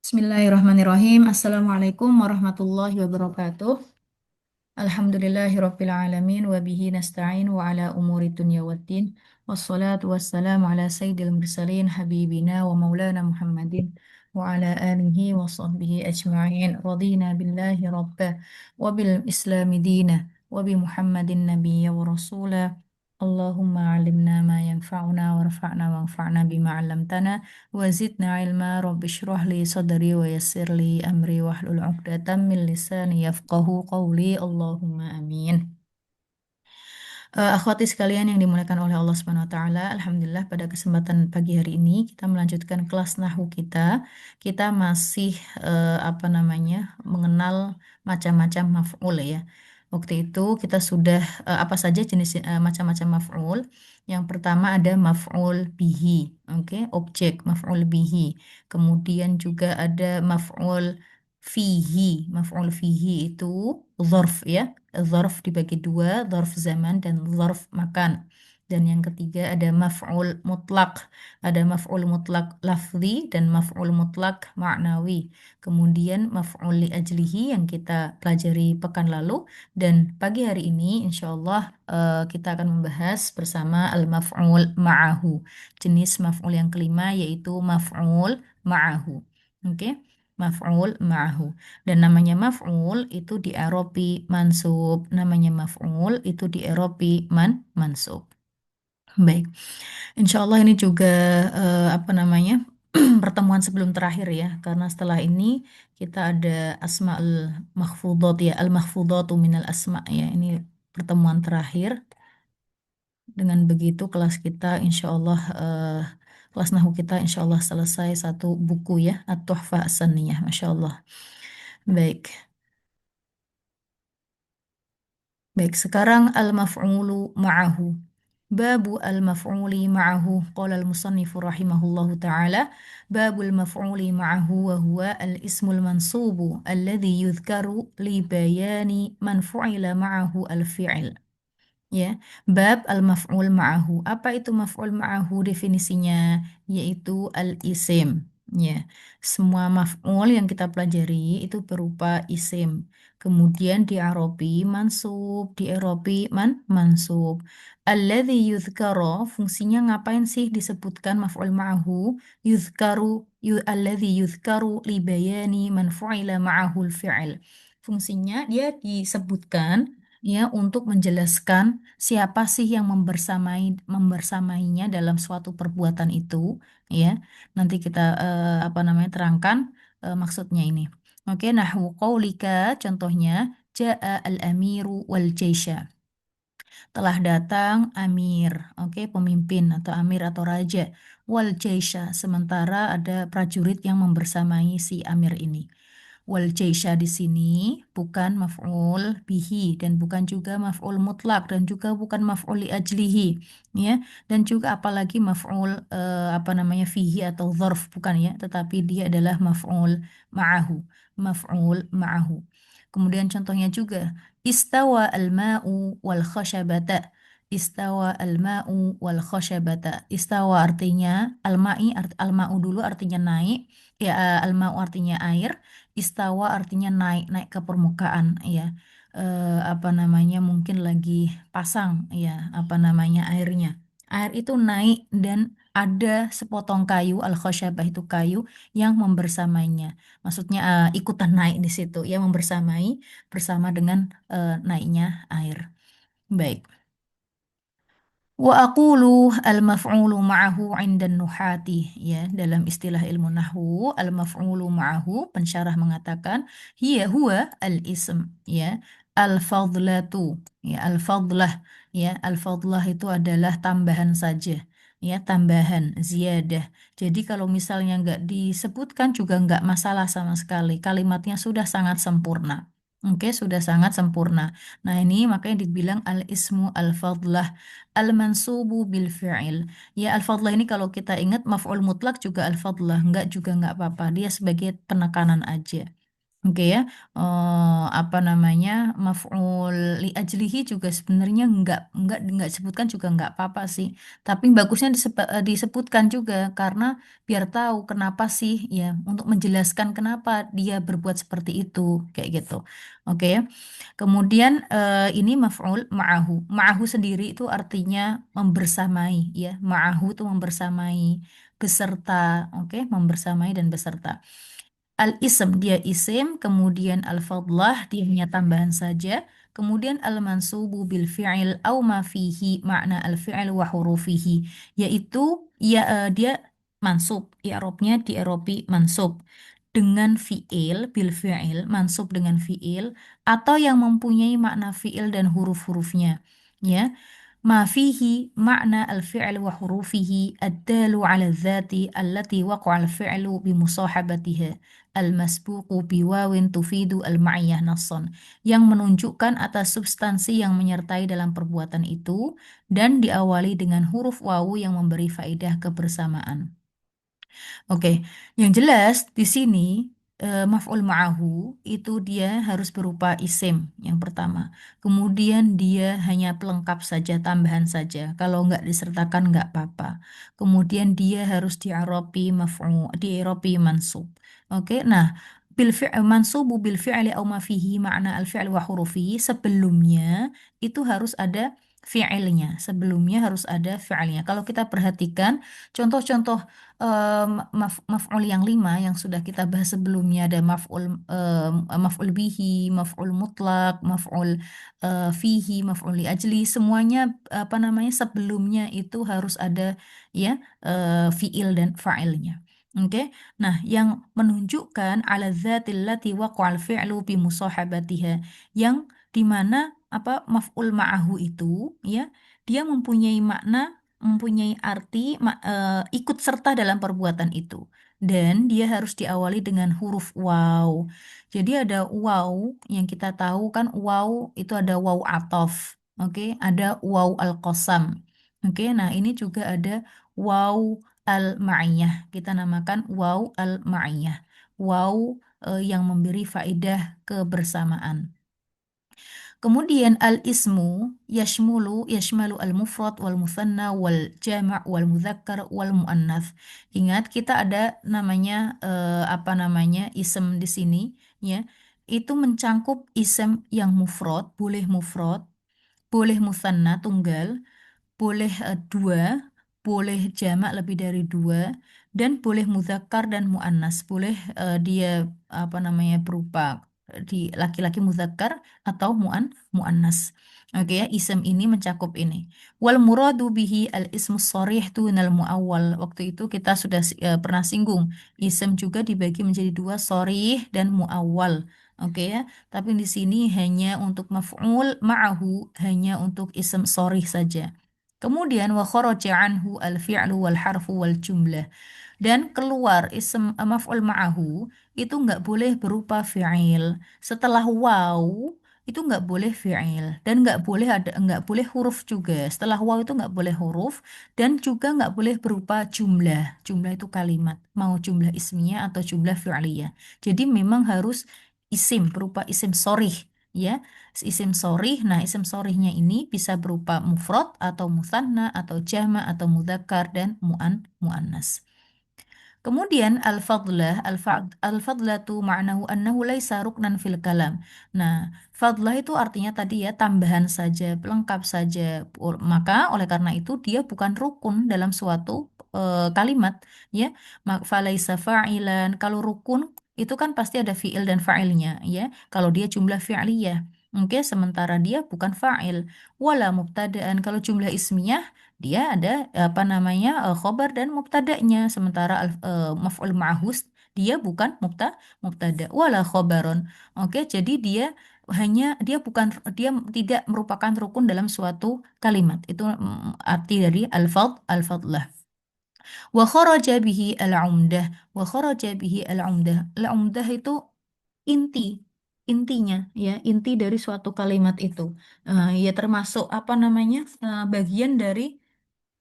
Bismillahirrahmanirrahim. Assalamualaikum warahmatullahi wabarakatuh. Alhamdulillahirabbil alamin wa bihi nasta'in wa ala umuri dunya waddin. Wassalatu wassalamu ala sayyidil mursalin habibina wa maulana Muhammadin wa ala alihi wa sahbihi ajma'in. Radina billahi rabba wa bil islami dina wa bi Muhammadin nabiyya wa rasula. Allahumma alimna ma yanfa'una warfa'na wanfa'na bima 'allamtana wa zidna ilma rabbi shrah li sadri wa yassir li amri wahlul 'uqdatam min lisani yafqahu qawli Allahumma amin. Akhwati sekalian yang dimuliakan oleh Allah Subhanahu wa taala, alhamdulillah pada kesempatan pagi hari ini kita melanjutkan kelas nahwu kita. Kita masih mengenal macam-macam maf'ul ya. Waktu itu kita sudah apa saja jenis macam-macam maf'ul. Yang pertama ada maf'ul bihi, oke, objek maf'ul bihi. Kemudian juga ada maf'ul fihi. Maf'ul fihi itu dzarf ya. Dzarf dibagi dua, dzarf zaman dan dzarf makan. Dan yang ketiga ada maf'ul mutlak. Ada maf'ul mutlak lafzi dan maf'ul mutlak ma'nawi. Kemudian maf'ul li ajlihi yang kita pelajari pekan lalu. Dan pagi hari ini insya Allah kita akan membahas bersama al-maf'ul ma'ahu. Jenis maf'ul yang kelima yaitu maf'ul ma'ahu. Oke, maf'ul ma'ahu. Dan namanya maf'ul itu di i'rabi mansub. Namanya maf'ul itu di i'rabi mansub. Baik, insya Allah ini juga pertemuan sebelum terakhir ya, karena setelah ini kita ada asma'ul mahfudot ya, al-mahfudatu minal asma ya. Ini pertemuan terakhir. Dengan begitu kelas kita insya Allah kelas nahu kita insya Allah selesai satu buku ya, At-Tuhfah As-Saniyah, Masya Allah. Baik. Baik, sekarang al-maf'ulu ma'ahu. Babu al-maf'uli ma'ahu qala al-musannifu rahimahullahu ta'ala babul maf'uli ma'ahu wa huwa al-ismul mansubu alladhi yudhkaru li bayani man fu'ila ma'ahu al-fi'il. Ya, bab al-maf'ul ma'ahu. Apa itu maf'ul ma'ahu definisinya? Yaitu al-isim. Ya, semua maf'ul yang kita pelajari itu berupa isim. Kemudian di Arabi mansub, di Arabi mansub. Alladzi yuzkaro, fungsinya ngapain sih disebutkan maf'ul ma'ahu? Yuzkaru, alladzi yuzkaru li bayani man fu'ila ma'ahu al-fi'il. Fungsinya dia disebutkan ya untuk menjelaskan siapa sih yang membersamainya dalam suatu perbuatan itu ya. Nanti kita terangkan maksudnya ini. Oke, nahwu qaulika contohnya jaa al-amiru wal jaisha. Telah datang amir, oke, pemimpin atau amir atau raja, wal jaisha, sementara ada prajurit yang membersamai si amir ini. Wal jaisha di sini bukan maf'ul bihi dan bukan juga maf'ul mutlak dan juga bukan maf'ul li ajlihi ya, dan juga apalagi maf'ul fihi atau dzarf bukan ya, tetapi dia adalah maf'ul ma'ahu. Maf'ul ma'ahu. Kemudian contohnya juga istawa al-ma'u wal khashabata. Istawa al-ma'u wal khashabata. Istawa artinya al-ma'u dulu artinya naik ya, al-ma'u artinya air. Istawa artinya naik, naik ke permukaan ya. Mungkin lagi pasang ya, airnya. Air itu naik dan ada sepotong kayu, al-khosyabah itu kayu yang membersamainya. Maksudnya ikutan naik di situ, yang membersamai bersama dengan naiknya air. Baik. Wa aqulu al-maf'ulu ma'ahu 'inda nuhati ya, dalam istilah ilmu nahwu al-maf'ulu ma'ahu pensyarah mengatakan huwa al-ism ya, al-fadlatu ya, al-fadlah ya, al-fadlah itu adalah tambahan saja ya, tambahan ziyadah. Jadi kalau misalnya nggak disebutkan juga nggak masalah sama sekali, kalimatnya sudah sangat sempurna. Oke, sudah sangat sempurna. Nah, ini makanya dibilang al-ismu al-fadlah al-mansubu bil fi'il. Ya, al-fadlah ini kalau kita ingat maf'ul mutlak juga al-fadlah, enggak juga enggak apa-apa. Dia sebagai penekanan aja. Oke ya. Apa namanya, maf'ul li ajlihi juga sebenarnya nggak disebutkan juga nggak apa-apa sih. Tapi bagusnya disebutkan juga karena biar tahu kenapa sih ya, untuk menjelaskan kenapa dia berbuat seperti itu kayak gitu. Oke ya. Kemudian ini maf'ul ma'ahu. Ma'ahu sendiri itu artinya membersamai ya. Ma'ahu itu membersamai, beserta, oke, membersamai dan beserta. Al-ism dia isim, kemudian al-fadlah dia hanya tambahan saja, kemudian al-mansubu bil fi'il au ma fihi makna al-fi'il wa hurufihi, yaitu ya dia mansub, i'rabnya di i'rabi mansub dengan fi'il bil fi'il, mansub dengan fi'il atau yang mempunyai makna fi'il dan huruf-hurufnya. Ya, ما فيه معنى الفعل وحروفه الدال على الذات التي وقع الفعل بمصاحبتها المسبوق بواو تفيد المعية نصا yang menunjukkan atas substansi yang menyertai dalam perbuatan itu dan diawali dengan huruf wawu yang memberi faedah kebersamaan. Oke, yang jelas di sini maf'ul ma'ahu itu dia harus berupa isim yang pertama. Kemudian dia hanya pelengkap saja, tambahan saja. Kalau nggak disertakan nggak apa-apa. Kemudian dia harus di'robi mansub. Oke, nah mansubu bil fi'li au ma fihi ma'na al fi'l wa hurufihi sebelumnya itu harus ada fi'ilnya. Sebelumnya harus ada fi'ilnya. Kalau kita perhatikan contoh-contoh maf'ul yang lima yang sudah kita bahas sebelumnya ada maf'ul bihi, maf'ul mutlak, maf'ul fihi, maf'ul li ajli, semuanya apa namanya sebelumnya itu harus ada ya fiil dan fa'ilnya. Oke. Nah, yang menunjukkan ala dzatil lati waqa'al fi'lu bi musahabatiha yang di mana apa maf'ul ma'ahu itu ya dia mempunyai arti ikut serta dalam perbuatan itu. Dan dia harus diawali dengan huruf waw. Jadi ada waw yang kita tahu kan waw itu ada waw atof. Oke, ada waw al-qasam. Oke, nah ini juga ada waw al-ma'iyah. Kita namakan waw al-ma'iyah. Waw yang memberi faedah kebersamaan. Kemudian al-ismu yashmalu al-mufrad wal muthanna wal jama' wal mudzakkar wal muannats. Ingat kita ada namanya apa namanya isem di sini ya. Itu mencangkup isem yang mufrad, boleh mutsanna tunggal, boleh dua, boleh jamak lebih dari dua, dan boleh muzakkar dan muannas. Boleh dia apa namanya berupa di laki-laki muzakkar atau muannas. Oke ya, isem ini mencakup ini. Wal muradu bihi al ismu sharih dunal muawwal. Waktu itu kita sudah pernah singgung. Isem juga dibagi menjadi dua, sharih dan muawwal. Oke ya, tapi di sini hanya untuk maf'ul ma'ahu, hanya untuk isem sharih saja. Kemudian wa kharaja anhu al-fi'lu wal harfu wal jumlah. Dan keluar ism maf'ul ma'ahu itu nggak boleh berupa fi'il. Setelah waw itu nggak boleh fi'il dan nggak boleh huruf juga. Setelah waw itu nggak boleh huruf dan juga nggak boleh berupa jumlah. Jumlah itu kalimat, mau jumlah ismiyah atau jumlah fi'liyah. Jadi memang harus isim berupa isim sorih ya. Isim sorih, nah isim sorihnya ini bisa berupa mufrad atau musanna atau jama' atau mudzakkar dan muannas. Kemudian al-fadlatu ma'nahu annahu laisa ruknan fil kalam. Nah, fadlah itu artinya tadi ya tambahan saja, pelengkap saja. Maka oleh karena itu dia bukan rukun dalam suatu kalimat ya. Falaisa fa'ilan. Kalau rukun itu kan pasti ada fi'il dan fa'ilnya ya. Kalau dia jumlah fi'liyah. Oke, sementara dia bukan fa'il. Wala mubtada'an. Kalau jumlah ismiyah dia ada apa namanya khobar dan mubtada'nya sementara maf'ul ma'hus dia bukan mubtada wala khobaron. Oke, jadi dia bukan dia tidak merupakan rukun dalam suatu kalimat. Itu arti dari al-fadlah. Wa kharaja bihi al-umdah. Wa kharaja bihi al-umdah. Al-umdah itu inti, intinya ya, inti dari suatu kalimat itu. Ya termasuk apa namanya? Bagian dari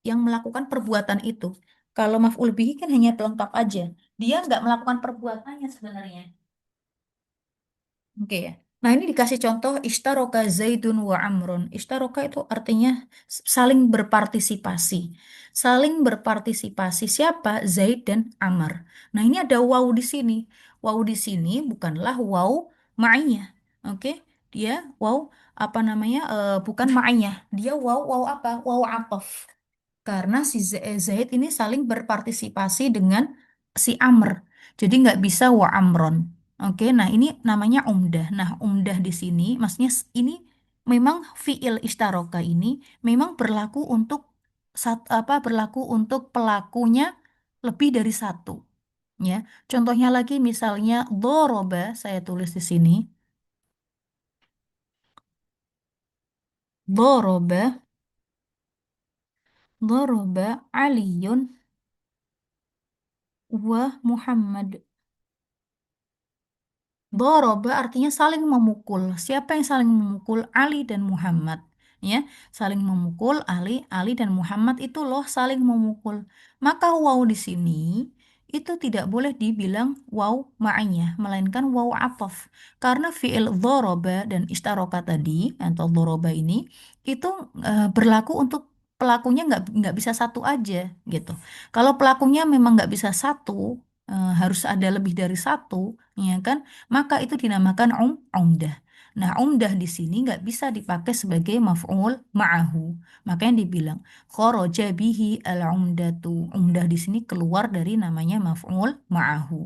yang melakukan perbuatan itu. Kalau maf'ul bihi kan hanya pelengkap aja. Dia nggak melakukan perbuatannya sebenarnya. Oke ya. Nah, ini dikasih contoh ishtaroka Zaidun wa Amrun. Ishtaroka itu artinya saling berpartisipasi. Saling berpartisipasi siapa? Zaid dan Amr. Nah, ini ada waw di sini. Waw di sini bukanlah waw ma'iyah. Oke. Dia waw apa namanya? Bukan ma'iyah. Dia waw waw apa? Waw atof. Karena si Zaid ini saling berpartisipasi dengan si Amr. Jadi nggak bisa wa Amron. Oke, nah ini namanya umdah. Nah, umdah di sini, maksudnya ini memang fiil istaroka ini memang berlaku untuk berlaku untuk pelakunya lebih dari satu. Ya, contohnya lagi misalnya doroba, saya tulis di sini, doroba, doroba Aliyun wa Muhammad. Doroba artinya saling memukul. Siapa yang saling memukul? Ali dan Muhammad. Ya, saling memukul Ali dan Muhammad itu loh saling memukul. Maka waw di sini itu tidak boleh dibilang waw ma'iyah, melainkan waw atof. Karena fi'il doroba dan istaroka tadi atau doroba ini itu berlaku untuk pelakunya nggak bisa satu aja gitu. Kalau pelakunya memang nggak bisa satu, harus ada lebih dari satu, ya kan? Maka itu dinamakan umdah. Nah, umdah di sini nggak bisa dipakai sebagai maf'ul ma'ahu. Makanya dibilang kharaja bihi al-umdatu. Umdah di sini keluar dari namanya maf'ul ma'ahu.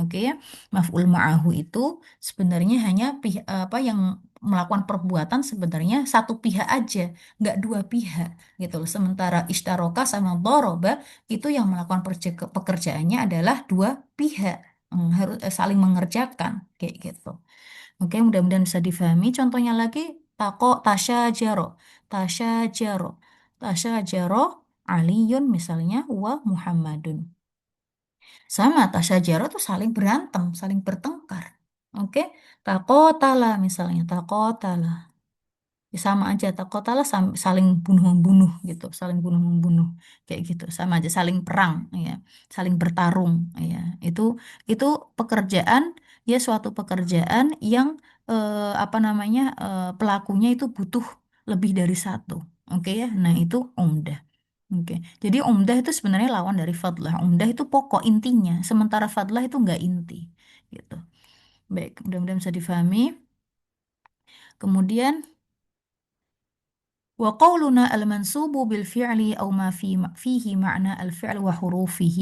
Oke ya. Maf'ul ma'ahu itu sebenarnya hanya pihak apa yang melakukan perbuatan sebenarnya satu pihak aja, nggak dua pihak gitu loh. Sementara istaroka sama doroba itu yang melakukan pekerjaannya adalah dua pihak. Harus saling mengerjakan kayak gitu. Oke, mudah-mudahan bisa difahami. Contohnya lagi tasya jaro, tasya jaro, tasya jaro Aliyun misalnya wa Muhammadun. Sama tasya jaro tuh saling berantem, saling bertengkar. Oke, takotala misalnya takotala. Ya, sama aja takotalah saling bunuh membunuh gitu, saling bunuh membunuh kayak gitu, sama aja saling perang, ya, saling bertarung, ya. Itu pekerjaan, ya, suatu pekerjaan yang apa namanya, pelakunya itu butuh lebih dari satu. Oke ya, nah itu umdah. Oke, jadi umdah itu sebenarnya lawan dari fadlah. Umdah itu pokok intinya, sementara fadlah itu enggak inti gitu. Baik, mudah-mudahan bisa difahami. Kemudian وقولنا المنسوب بالفعل أو ما فيه معنى الفعل وحروفه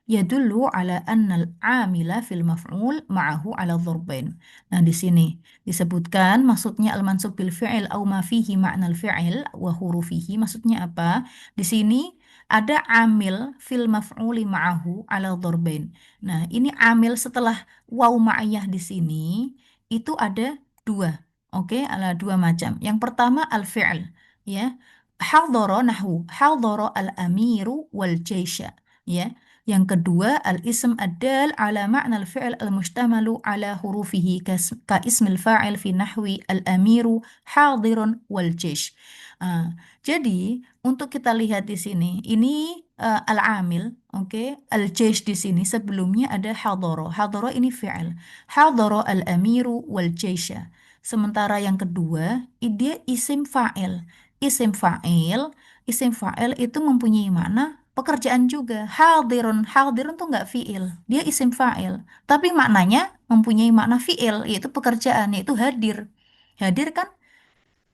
يدل على أن العامل في المفعول معه على الضربين. Nah, di sini disebutkan maksudnya al-mansub bil fi'il au ma fihi ma'na al-fi'il wa hurufihi. Maksudnya apa? Di sini ada amil fil maf'uli ma'ahu ala dharbain. Nah, ini amil setelah waw ma'iyah di sini itu ada dua. Oke, ada dua macam. Yang pertama al-fi'il, ya, haldoro nahwu haldoro al-amiru wal jaisha, ya. Yang kedua al-ism ad-dal ala ma'na al-fi'l al-mustamalu ala hurufihi ka ismil fa'il fi nahwi al-amiru hadirun wal jaish. Ah, jadi untuk kita lihat di sini ini al-amil, oke, al-jaish di sini sebelumnya ada haldoro. Haldoro ini fi'il. Haldoro al-amiru wal jaisha. Sementara yang kedua, dia isim fa'il. Isim fa'il, isim fa'il itu mempunyai makna pekerjaan juga. Hadirun, hadirun tuh nggak fi'il, dia isim fa'il. Tapi maknanya mempunyai makna fi'il, yaitu pekerjaan, yaitu hadir. Hadir kan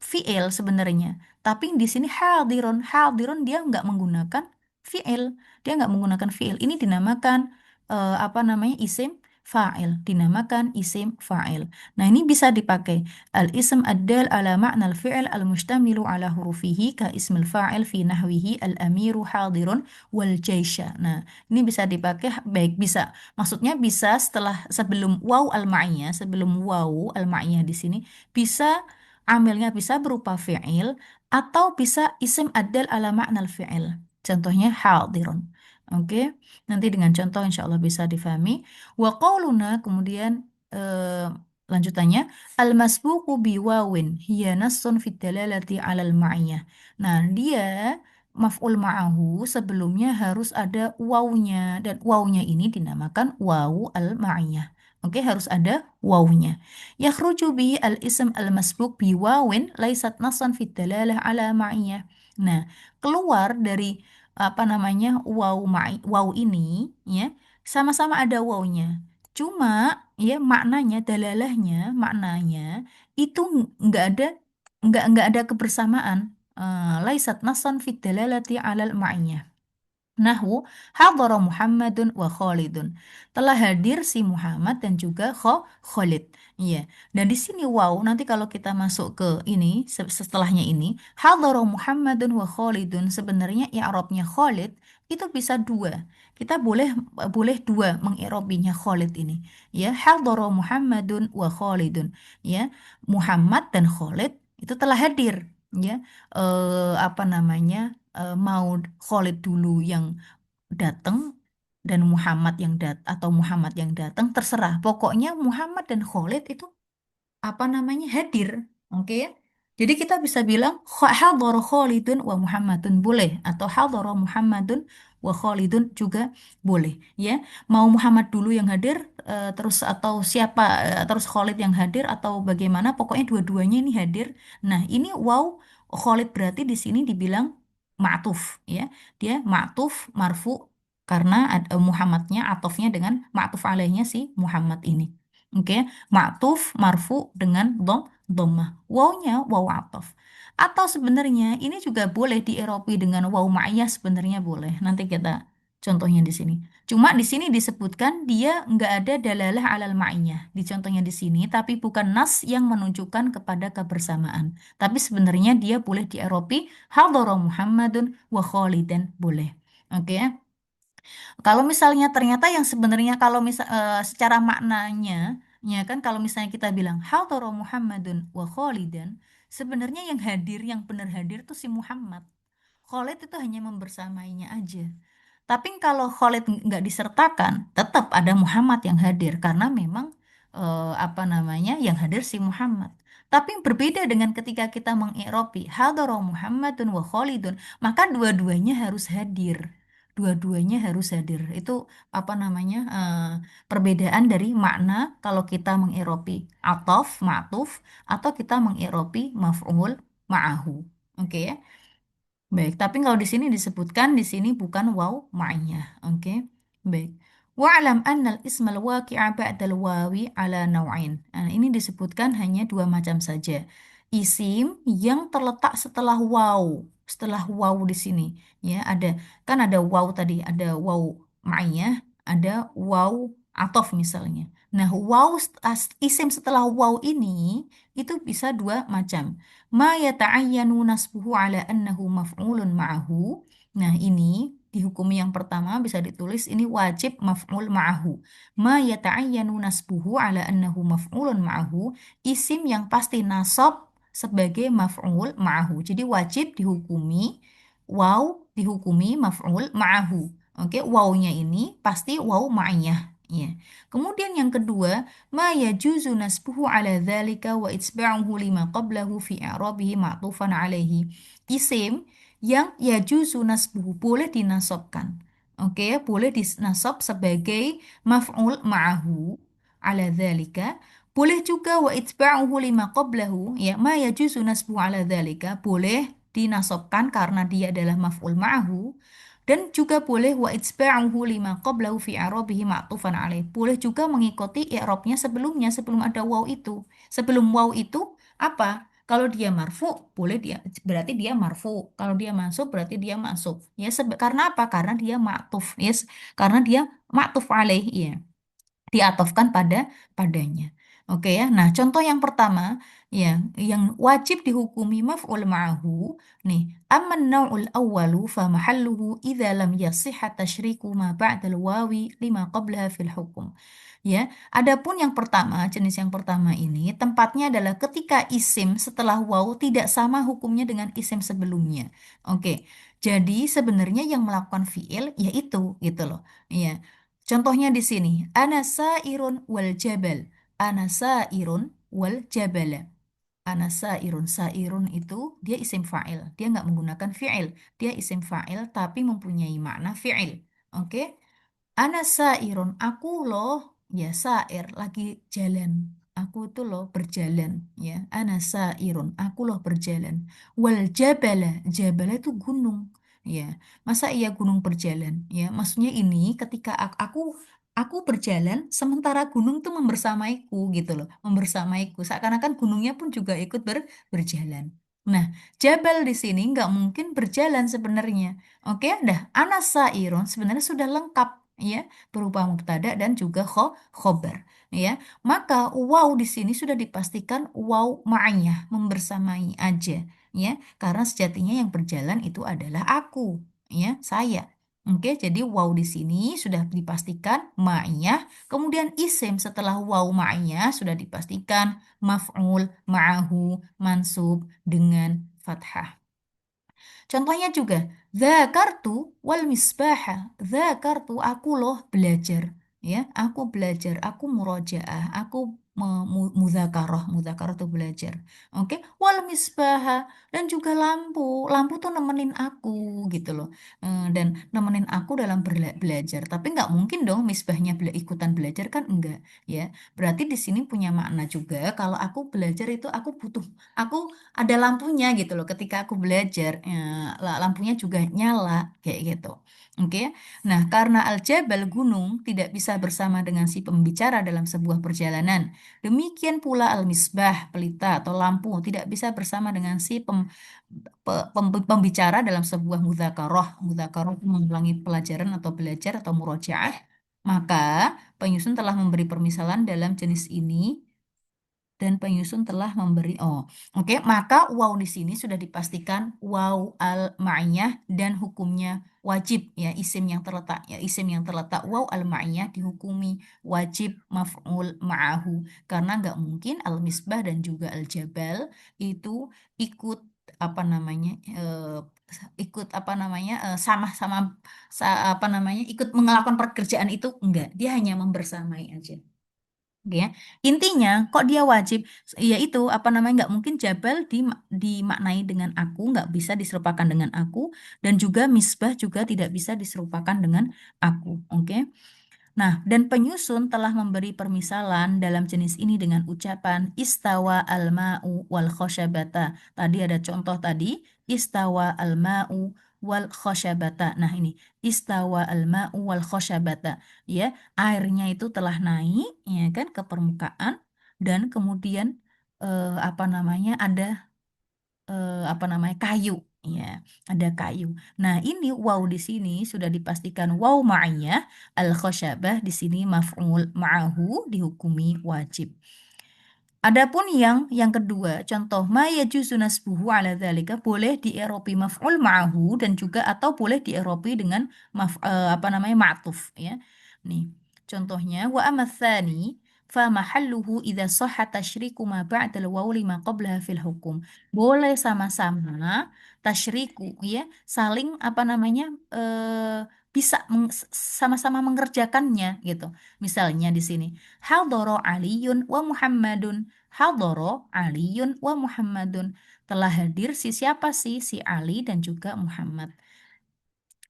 fiil sebenarnya. Tapi di sini hadirun, hadirun dia nggak menggunakan fiil, dia nggak menggunakan fiil. Ini dinamakan apa namanya isim fa'il, dinamakan isim fa'il. Nah, ini bisa dipakai al-ism ad-dal ala ma'na al-fi'il al-mustamilu ala hurufihi ka ismil fa'il fi nahwihi al-amiru hadirun wal jaisha. Nah, ini bisa dipakai baik bisa. Maksudnya bisa setelah sebelum waw al-ma'iyah, sebelum waw al-ma'iyah di sini bisa amilnya bisa berupa fi'il atau bisa isim adal ala ma'nal fi'il. Contohnya hadirun. Oke, nanti dengan contoh insya Allah bisa difahami. Wa qauluna kemudian eh, lanjutannya al-masbuqu bi wawin hiya nassun fit dalalati 'alal ma'iyah. Nah, dia maf'ul ma'ahu sebelumnya harus ada wawunya dan wawunya ini dinamakan wawu al-ma'iyah. Oke, harus ada wawunya. Yakhruju bihi al-ism al-masbuk bi wawin laisat nasan fit dalalah ala ma'iyah. Nah, keluar dari apa namanya waw ini ya, sama-sama ada wawunya. Cuma ya maknanya maknanya itu nggak ada nggak ada kebersamaan. Laisat nasan fit dalalati alal ma'iyah. Nahwu hadara Muhammadun wa Khalidun. Telah hadir si Muhammad dan juga Khalid. Iya. Dan di sini wow, nanti kalau kita masuk ke ini setelahnya ini hadara Muhammadun wa Khalidun, sebenarnya i'rabnya Khalid itu bisa dua. Kita boleh boleh dua mengi'rabinya Khalid ini. Ya, hadara Muhammadun wa Khalidun. Ya, Muhammad dan Khalid itu telah hadir. Ya, apa namanya? Mau Khalid dulu yang datang dan Muhammad yang atau Muhammad yang datang terserah. Pokoknya Muhammad dan Khalid itu apa namanya hadir. Oke ya. Jadi kita bisa bilang hadara Khalidun wa Muhammadun boleh atau hadara Muhammadun wa Khalidun juga boleh ya. Mau Muhammad dulu yang hadir terus atau siapa terus Khalid yang hadir atau bagaimana pokoknya dua-duanya ini hadir. Nah, ini wow Khalid berarti di sini dibilang ma'tuf ya. Dia ma'tuf marfu karena Muhammadnya atofnya dengan ma'tuf alaihnya si Muhammad ini. Oke, ma'tuf marfu dengan dhammah. Wawnya waw atof. Atau sebenarnya ini juga boleh dieropi dengan waw ma'iyah sebenarnya boleh. Nanti kita contohnya di sini. Cuma di sini disebutkan dia nggak ada dalalah alal ma'iyah. Di contohnya di sini, tapi bukan nas yang menunjukkan kepada kebersamaan. Tapi sebenarnya dia boleh dieropi hadara Muhammadun wa Khalidan boleh. Oke. Kalau misalnya ternyata yang sebenarnya kalau misal secara maknanya, ya kan kalau misalnya kita bilang hadara Muhammadun wa Khalidan, sebenarnya yang hadir, yang benar hadir tuh si Muhammad. Khalid itu hanya membersamainya aja. Tapi kalau Khalid nggak disertakan, tetap ada Muhammad yang hadir karena memang apa namanya yang hadir si Muhammad. Tapi berbeda dengan ketika kita mengirobi hadara Muhammadun wa Khalidun, maka dua-duanya harus hadir. Dua-duanya harus hadir. Itu apa namanya perbedaan dari makna kalau kita mengirobi atof, ma'tuf, atau kita mengirobi maf'ul ma'ahu. Oke ya. Baik, tapi kalau di sini disebutkan di sini bukan waw ma'iyah. Oke. Baik. Wa'lam annal ismal waqi'a ba'dal wawi ala naw'ain. Nah, ini disebutkan hanya dua macam saja. Isim yang terletak setelah waw. Setelah waw di sini. Ya, kan ada waw tadi, ada waw ma'iyah, ada waw atof misalnya. Nah, isim setelah waw ini itu bisa dua macam ma yata'ayyanu nasbuhu ala annahu maf'ulun ma'ahu. Nah, ini dihukumi yang pertama bisa ditulis ini wajib maf'ul ma'ahu. Ma yata'ayyanu nasbuhu ala annahu maf'ulun ma'ahu, isim yang pasti nasab sebagai maf'ul ma'ahu. Jadi wajib dihukumi maf'ul ma'ahu. Oke, wawnya ini pasti waw ma'iyah. Ya. Kemudian yang kedua, ma yajuzu nasbuhu ala dzalika wa itsba'uhu lima qablahu fi i'rabihi ma'tufan alaihi. Isim yang yajuzu nasbuhu boleh dinasabkan. Oke, boleh dinasab sebagai maf'ul ma'ahu ala dzalika. Boleh juga wa itsba'uhu lima qablahu, ya, ma yajuzu nasbuhu ala dzalika boleh dinasabkan karena dia adalah maf'ul ma'ahu dan juga boleh wa itsba'uhu lima qablahu fi i'rabihi ma'tufan alaih. Boleh juga mengikuti i'rabnya sebelumnya sebelum ada waw itu. Sebelum waw itu apa? Kalau dia marfu, boleh dia berarti dia marfu. Kalau dia masuk berarti dia masuk. Ya karena apa? Karena dia ma'tuf. Yes, karena dia ma'tuf alaih ya diatofkan padanya. Oke ya. Nah, contoh yang pertama ya, yang wajib dihukumi maf'ul ma'ahu nih, amman naw'ul awwalu fa mahalluhu idza lam yasihha tashriku ma ba'dal wawi lima qablaha fil hukum. Ya, adapun yang pertama, jenis yang pertama ini tempatnya adalah ketika isim setelah waw tidak sama hukumnya dengan isim sebelumnya. Oke. Jadi sebenarnya yang melakukan fiil yaitu gitu loh. Ya. Contohnya di sini, ana sairun wal jabal. Ana sairun wal jabala. Ana sairun. Sairun itu dia isim fa'il. Dia nggak menggunakan fi'il. Dia isim fa'il tapi mempunyai makna fi'il. Oke? Ana sairun. Aku loh. Ya, sair lagi jalan. Aku itu loh berjalan, ya. Ana sairun, aku loh berjalan. Wal jabala, jabala itu gunung, ya. Masa iya gunung berjalan, ya? Maksudnya ini ketika aku berjalan, sementara gunung tuh membersamaiku gitu loh, membersamaiku. Seakan-akan gunungnya pun juga ikut berjalan. Nah, jabal di sini nggak mungkin berjalan sebenarnya. Oke, dah. Ana sairun sebenarnya sudah lengkap, ya, berupa mubtada dan juga khobar, ya. Maka waw di sini sudah dipastikan waw ma'iyah, membersamai aja, ya, karena sejatinya yang berjalan itu adalah aku, ya, saya. Oke, jadi waw di sini sudah dipastikan ma'iyah, kemudian isim setelah waw ma'iyah sudah dipastikan maf'ul ma'ahu mansub dengan fathah. Contohnya juga, dzakartu wal misbaha. Dzakartu aku loh belajar, ya. Aku belajar, aku murojaah, aku mudzakarah, mudzakarah itu belajar. Oke, wal misbaha dan juga lampu. Lampu tuh nemenin aku gitu loh. Dan nemenin aku dalam belajar. Tapi nggak mungkin dong misbahnya ikutan belajar kan enggak, ya. Berarti di sini punya makna juga kalau aku belajar itu aku butuh, aku ada lampunya gitu loh ketika aku belajar, lampunya juga nyala kayak gitu. Oke. Nah, karena al-jabal gunung tidak bisa bersama dengan si pembicara dalam sebuah perjalanan. Demikian pula al-misbah pelita atau lampu tidak bisa bersama dengan si pembicara dalam sebuah mudzakarah. Mudzakarah itu mengulangi pelajaran atau belajar atau murojaah. Maka penyusun telah memberi permisalan dalam jenis ini dan penyusun telah memberi oke, maka waw di sini sudah dipastikan waw al ma'iyah dan hukumnya wajib, ya, isim yang terletak waw al ma'iyah dihukumi wajib maf'ul ma'ahu karena nggak mungkin al misbah dan juga al jabal itu ikut apa namanya ikut apa namanya sama-sama apa namanya ikut melakukan pekerjaan itu, enggak, dia hanya membersamai aja. Oke, ya. Intinya kok dia wajib, yaitu apa namanya nggak mungkin jabal dimaknai dengan aku, nggak bisa diserupakan dengan aku, dan juga misbah juga tidak bisa diserupakan dengan aku. Oke. Nah, dan penyusun telah memberi permisalan dalam jenis ini dengan ucapan istawa al-ma'u wal khosyabata. Tadi ada contoh tadi, istawa al-ma'u wal khosyabata. Nah, ini istawa al-ma'u wal khosyabata. Ya, airnya itu telah naik, ya kan, ke permukaan dan kemudian apa namanya ada apa namanya kayu, ya, ada kayu. Nah, ini waw di sini sudah dipastikan waw ma'iyah, al khosyabah di sini maf'ul ma'ahu dihukumi wajib. Adapun yang kedua, contoh ma yajuzu nasbuhu ala dzalika boleh dieropi maf'ul ma'ahu dan juga atau boleh dieropi dengan apa namanya ma'tuf, ya. Nih, contohnya wa amatsani fa mahalluhu idza sahha tasyriku ma ba'da al-waw lima qablaha fil hukum. Boleh sama-sama tasyriku, ya, saling apa namanya bisa sama-sama mengerjakannya gitu. Misalnya di sini hadara Aliyun wa Muhammadun. Hadoro Aliyun wa Muhammadun. Telah hadir si siapa sih? Si Ali dan juga Muhammad.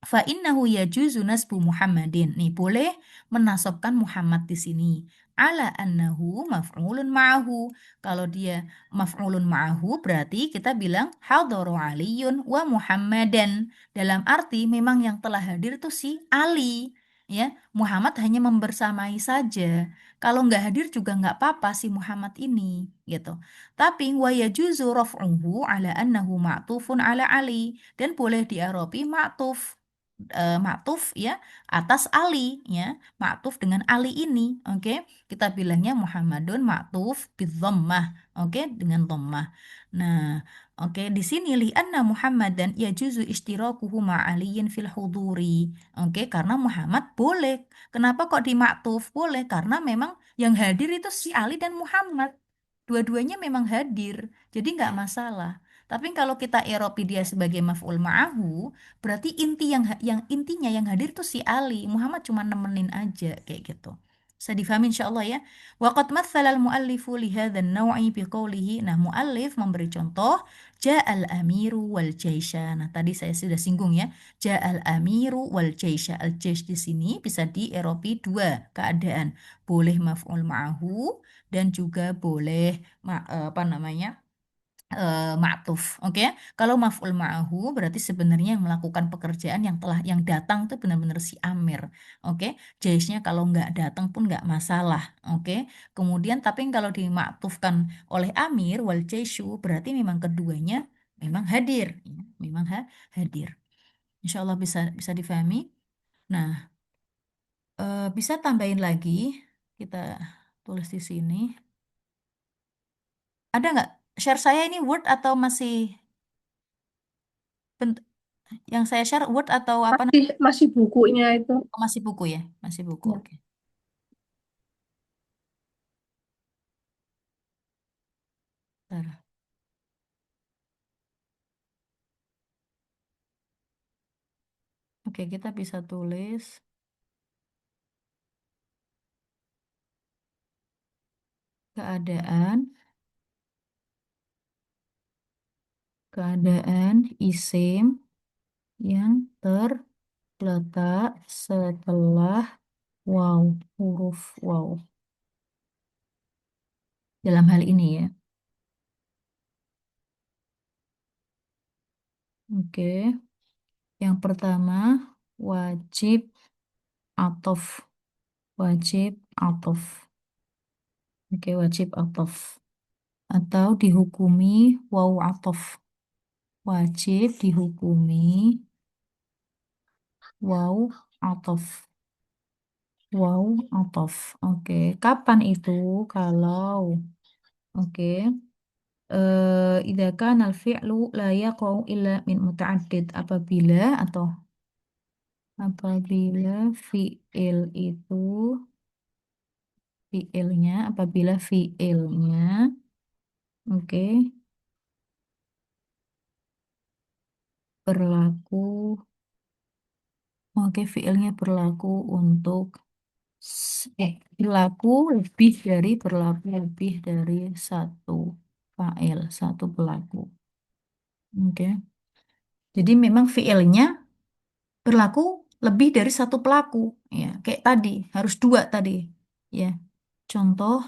Fa innahu yajuzu nasbu Muhammadin. Nih, boleh menasobkan Muhammad di sini. Ala annahu maf'ulun ma'ahu. Kalau dia maf'ulun ma'ahu berarti kita bilang hadara Aliyun wa Muhammadan. Dalam arti memang yang telah hadir itu si Ali. Ya, Muhammad hanya membersamai saja. Kalau nggak hadir juga nggak apa-apa si Muhammad ini, gitu. Tapi wa yajuzu raf'uhu ala annahu ma'tufun ala Ali dan boleh diaropi ma'tuf, maktuf, ya, atas Ali, ya, maktuf dengan Ali ini, oke, kita bilangnya Muhammadun maktuf bidhammah, oke, dengan dhammah. Nah, oke, di sini li anna Muhammadan yajuzu istirakuhu ma'aliyin fil huduri, oke, karena Muhammad boleh. Kenapa kok di maktuf boleh? Karena memang yang hadir itu si Ali dan Muhammad, dua-duanya memang hadir, jadi nggak masalah. Tapi kalau kita eropi dia sebagai maf'ul ma'ahu, berarti intinya yang hadir tuh si Ali, Muhammad cuma nemenin aja kayak gitu. Bisa difahami insyaallah ya. Waqad mathala al-muallifu li hadzal naw'i biqaulihi. Nah, muallif memberi contoh ja'al amiru wal jaisha. Nah, tadi saya sudah singgung ya. Ja'al amiru wal jaisha. Al-jaish di sini bisa dieropi dua keadaan. Boleh maf'ul ma'ahu dan juga boleh apa namanya? Ma'tuf. Oke. Kalau maf'ul ma'ahu berarti sebenarnya yang melakukan pekerjaan yang datang itu benar-benar si Amir. Oke. Jaisnya kalau nggak datang pun nggak masalah. Oke. Kemudian tapi kalau dimaktufkan oleh Amir wal jaisyu berarti memang keduanya memang hadir. Ya, memang hadir. Insya Allah bisa bisa difahami. Nah, bisa tambahin lagi. Kita tulis di sini. Ada nggak share saya ini Word atau masih bent- yang saya share Word atau apa Masih masih bukunya itu. Oh, masih buku ya? Masih buku, Ya. oke. Bentar. Oke, kita bisa tulis keadaan, keadaan isim yang terletak setelah wow, huruf wow. Dalam hal ini ya. Oke, yang pertama wajib atof, wajib atof. Oke, wajib atof. Atau dihukumi wow atof. Wajib dihukumi wow atof. Wow, atof. Oke, kapan itu? Kalau oke, idza kana al-fi'lu la yaqau illa min muta'addid apabila fi'il itu apabila fi'ilnya oke berlaku fi'ilnya berlaku untuk berlaku lebih dari satu fa'il, satu pelaku. Oke. Jadi memang fiilnya berlaku lebih dari satu pelaku, ya. Kayak tadi, harus dua tadi, ya. Contoh,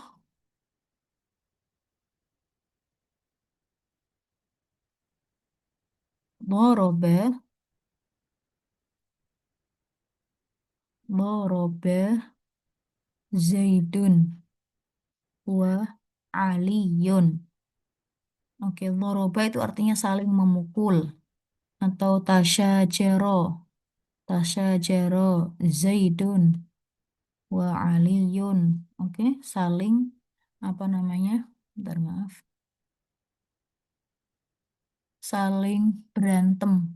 doroba, doroba Zaidun wa Aliyun. Oke, doroba itu artinya saling memukul. Atau tasyajaro Zaidun wa Aliyun. Oke, saling apa namanya? Bentar, maaf. Saling berantem.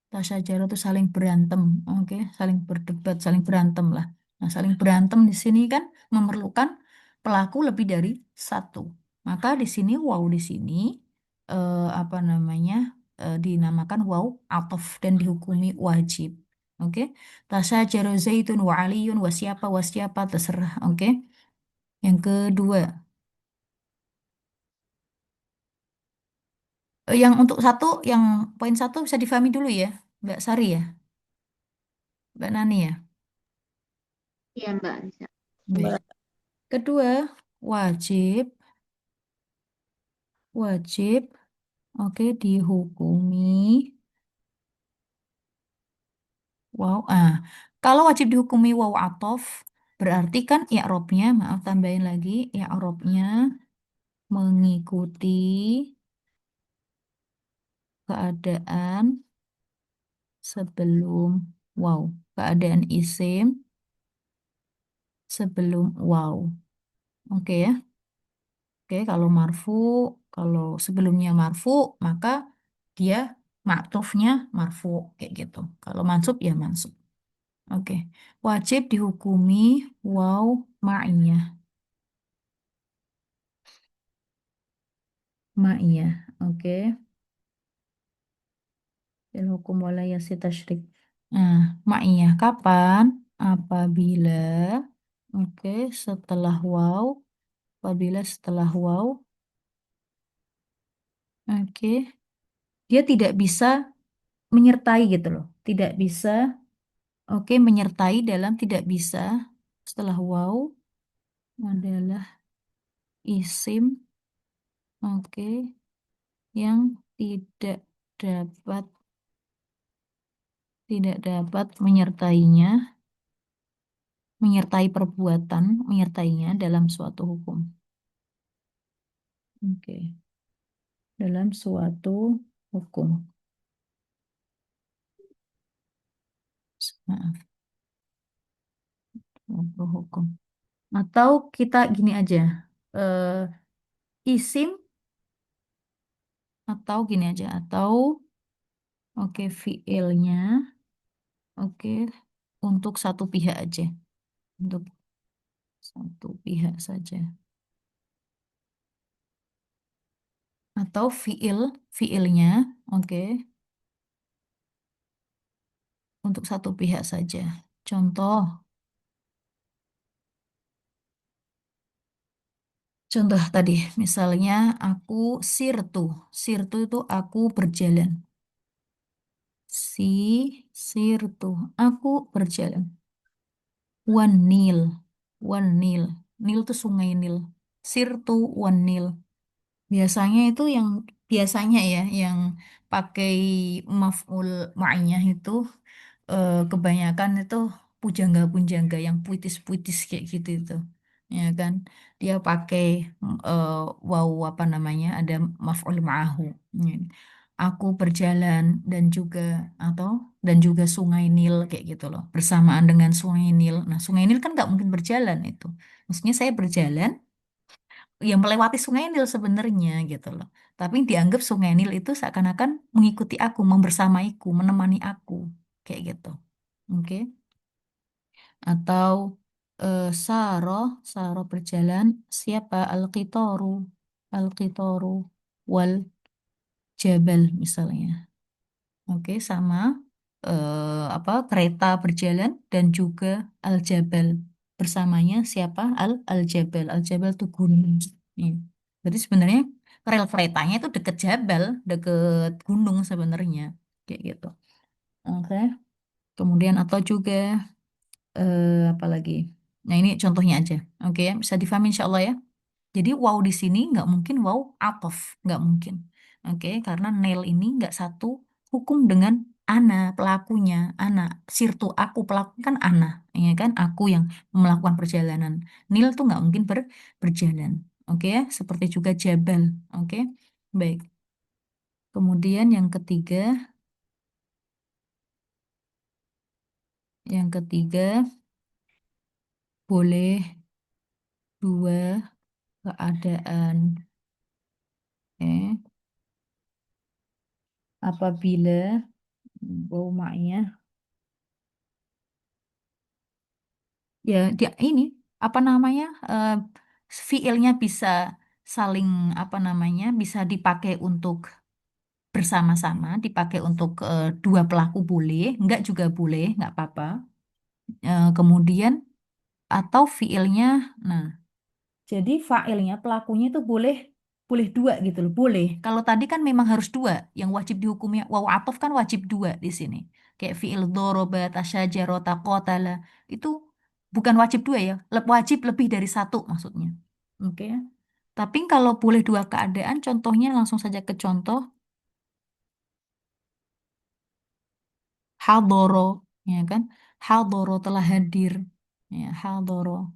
Tasyajarah itu saling berantem, oke, saling berdebat, saling berantem lah. Nah, saling berantem di sini kan memerlukan pelaku lebih dari satu. Maka di sini wow di sini apa namanya dinamakan wow ataf dan dihukumi wajib. Oke, tasyajarah Zaitun wa Aliyun wa siapa terserah. Oke, yang kedua, yang untuk satu, yang poin satu bisa difahami dulu ya, Mbak Sari ya, Mbak Nani ya. Iya, Mbak Anissa. Baik. Mbak. Kedua, wajib, wajib, oke, dihukumi. Wow, kalau wajib dihukumi waw atof, berarti kan i'robnya, maaf tambahin lagi, i'robnya mengikuti keadaan sebelum wow, keadaan isim sebelum wow. Oke ya, oke, kalau marfu, kalau sebelumnya marfu, maka dia maktufnya marfu, kayak gitu. Kalau mansub ya mansub. Oke, wajib dihukumi waw ma'iyah. Ma'iyah, oke. Dan hukum wala yasi tasyrik. Nah, ma'iyah kapan? Apabila, Oke, setelah wow, apabila setelah wow, oke, dia tidak bisa menyertai gitu loh. Tidak bisa, oke, menyertai dalam tidak bisa. Setelah wow adalah isim, oke, yang dapat tidak dapat menyertai perbuatan, menyertainya dalam suatu hukum. Oke, dalam suatu hukum. Maaf, suatu hukum. Atau kita gini aja, eh, isim atau gini aja, atau oke fiilnya, oke untuk satu pihak aja, untuk satu pihak saja. Atau fiilnya, oke untuk satu pihak saja. Contoh, contoh tadi, misalnya aku sirtu, sirtu itu aku berjalan. Si sirtu, aku berjalan. Wan Nil, Wan Nil, Nil itu sungai Nil. Sirtu Wan Nil. Biasanya itu yang biasanya ya, yang pakai maf'ul ma'iyah itu kebanyakan itu pujangga-pujangga yang puitis-puitis kayak gitu itu. Ya kan? Dia pakai eh, waw apa namanya? Ada maf'ul ma'ahu. Ya. Aku berjalan dan juga atau dan juga Sungai Nil kayak gitu loh. Bersamaan dengan Sungai Nil. Nah, Sungai Nil kan nggak mungkin berjalan itu. Maksudnya saya berjalan yang melewati Sungai Nil sebenarnya gitu loh. Tapi dianggap Sungai Nil itu seakan-akan mengikuti aku, membersamaiku, menemani aku kayak gitu. Oke. Atau Saro, Saro berjalan, siapa? Al-Qitaru wal Jabal misalnya. Oke, sama apa kereta berjalan dan juga Al-Jabal. Bersamanya siapa? Al-Jabal. Al-Jabal itu gunung. Iya. Jadi sebenarnya rel keretanya itu deket Jabal, deket gunung sebenarnya. Kayak gitu. Oke. Kemudian atau juga apa lagi? Nah, ini contohnya aja. Oke, ya. Bisa difahami insya Allah ya. Jadi wow di sini nggak mungkin wow atof, nggak mungkin. Oke, karena nail ini nggak satu hukum dengan ana pelakunya, ana sirtu aku pelaku kan ana, ya kan aku yang melakukan perjalanan. Nil tuh nggak mungkin berjalan. Oke ya, seperti juga jabal. Oke, baik. Kemudian yang ketiga boleh dua keadaan. Eh, apabila wow maknya ya dia ini apa namanya fiilnya bisa saling apa namanya bisa dipakai untuk bersama-sama dipakai untuk dua pelaku boleh enggak juga boleh enggak apa-apa. Kemudian atau fiilnya nah jadi fa'ilnya pelakunya itu boleh boleh dua gitu loh boleh kalau tadi kan memang harus dua yang wajib dihukumnya waw atof kan wajib dua di sini kayak fi'il doroba tasyajaro taqotala itu bukan wajib dua ya wajib lebih dari satu maksudnya oke tapi kalau boleh dua keadaan contohnya langsung saja ke contoh hadoro ya kan hadoro telah hadir ya hadoro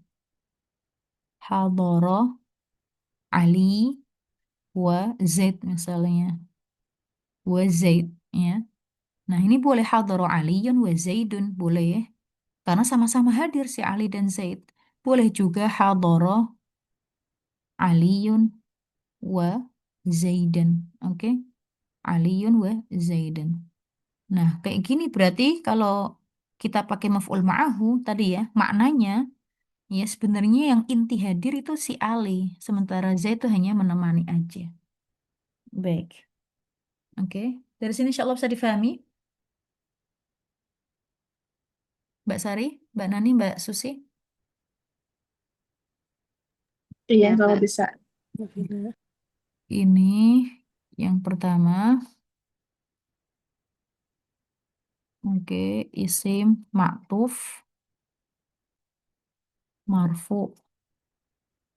Ali wa Zaid misalnya wa Zaid ya. Nah, ini boleh hadara Aliyun wa Zaidun, boleh ya. Karena sama-sama hadir si Ali dan Zaid. Boleh juga hadara Aliyun wa Zaidan. Oke? Aliyun wa Zaidan. Nah, kayak gini berarti kalau kita pakai maf'ul ma'ahu tadi ya, maknanya ya sebenarnya yang inti hadir itu si Ali, sementara Zaid itu hanya menemani aja. Baik. Oke. Dari sini insya Allah bisa difahami, Mbak Sari, Mbak Nani, Mbak Susi. Iya, Iya, kalau Mbak. bisa. Ini yang pertama, oke, isim ma'tuf marfu.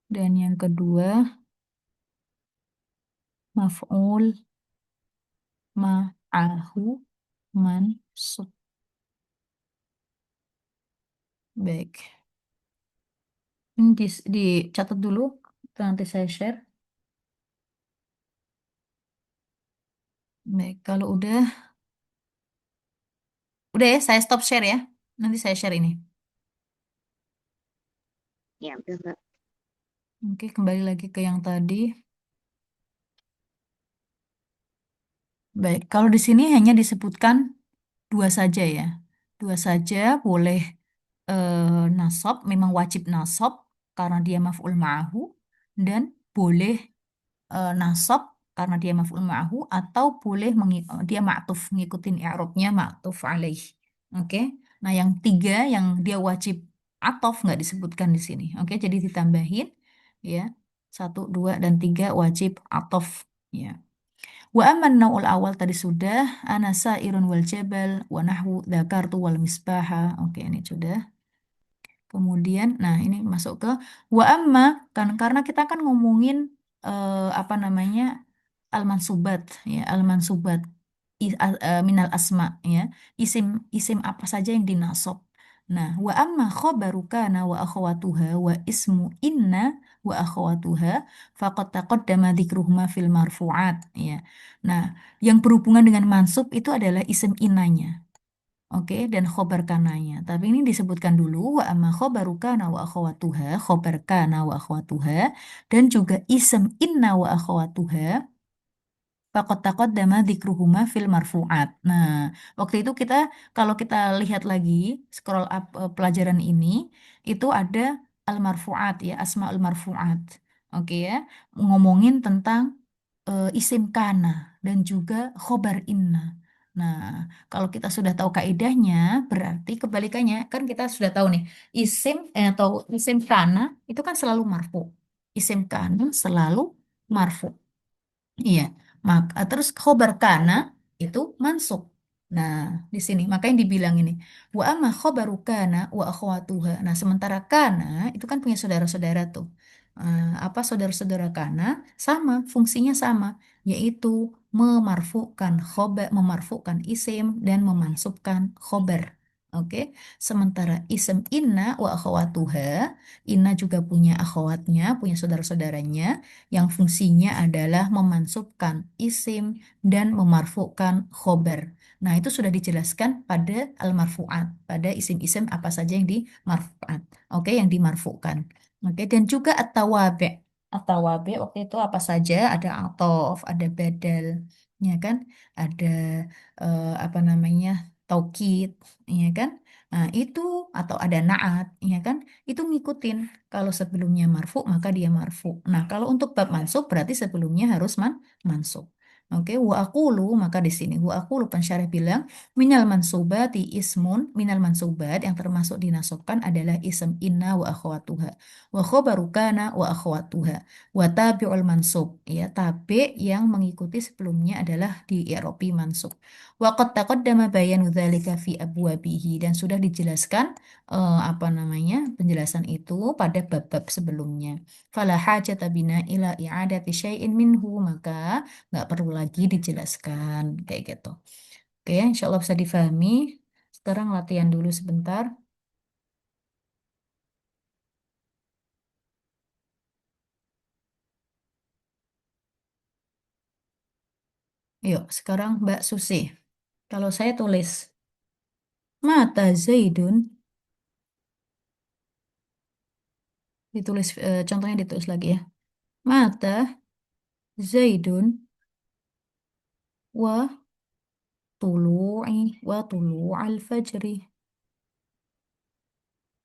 Dan yang kedua, maf'ul ma'ahu mansub. Baik. Ini dicatat dulu, nanti saya share. Baik, kalau udah ya, saya stop share ya. Nanti saya share ini. Ya, udah, Mbak. Oke, kembali lagi ke yang tadi. Baik, kalau di sini hanya disebutkan dua saja ya. Dua saja boleh nasab, memang wajib nasab karena dia maf'ul ma'ahu dan boleh nasab karena dia maf'ul ma'ahu atau boleh dia ma'tuf ngikutin i'rabnya ma'tuf alaih. Oke. Nah, yang tiga yang dia wajib atof nggak disebutkan di sini. Oke, jadi ditambahin ya. Satu, dua, dan tiga wajib atof ya. Wa amman naul awal tadi sudah anasa irun wal jabal wa nahwu dzakartu wal misbaha. Oke, ini sudah. Kemudian, nah ini masuk ke wa amma kan karena kita kan ngomongin apa namanya al-mansubat ya, al-mansubat minal asma ya. Isim isim apa saja yang dinasab. Nah, wa amma khabaru kana wa akhawatuha wa ismu inna wa akhawatuha faqad taqaddama dzikruhuma fil marfu'at ya. Nah, yang berhubungan dengan mansub itu adalah isim innanya. Oke, dan khobar kananya. Tapi ini disebutkan dulu wa amma khobaru kana wa akhawatuha, khobar kana wa akhawatuha, dan juga isem inna wa akhawatuha, faqad taqaddama dzikruhuma fil marfu'at. Nah, waktu itu kalau kita lihat lagi scroll up pelajaran ini itu ada al marfu'at ya, asmaul marfu'at. Oke ya, ngomongin tentang isim kana dan juga khobar inna. Nah, kalau kita sudah tahu kaidahnya, berarti kebalikannya kan kita sudah tahu nih, isim atau isim kana itu kan selalu marfu. Isim kana selalu marfu. Iya, maka terus khobar kana itu mansub. Nah, di sini makanya dibilang ini wa amma khobaru kana wa akhwatuha. Nah, sementara kana itu kan punya saudara-saudara tuh. Apa saudara-saudara kana sama, fungsinya sama, yaitu memarfukan isim dan memansubkan khobar. Oke, sementara isim inna wa akhwatuha, inna juga punya akhwatnya, punya saudara-saudaranya yang fungsinya adalah memansubkan isim dan memarfukan khobar. Nah, itu sudah dijelaskan pada al-marfu'at, pada isim-isim apa saja yang dimarfu'at. Oke, yang dimarfukan. Oke, dan juga at-tawabi'. At-tawabi' waktu itu apa saja? Ada atof, ada badal, ya kan? Ada apa namanya? Taukid, ya kan? Nah, itu atau ada naat, ya kan? Itu ngikutin kalau sebelumnya marfu, maka dia marfu. Nah, kalau untuk bab mansub berarti sebelumnya harus mansub. Oke, wa aqulu maka di sini wa aqulu pensyarah bilang minal mansubati ismun minal mansubat yang termasuk dinasabkan adalah ism inna wa akhwatuha wa khobaru kana wa akhwatuha wa tabi'ul mansub ya tabi yang mengikuti sebelumnya adalah di i'rabi mansub. Wa qad taqaddama bayanu dzalika fi abwabihi dan sudah dijelaskan apa namanya penjelasan itu pada bab-bab sebelumnya. Fala hajata bina ila i'adati syai'in minhu maka nggak perlu lagi dijelaskan kayak gitu. Oke, insya Allah bisa difahami. Sekarang latihan dulu sebentar. Yuk, sekarang Mbak Susi. Kalau saya tulis mata Zaidun, ditulis contohnya ditulis lagi ya. Mata Zaidun wa tulu'al fajri.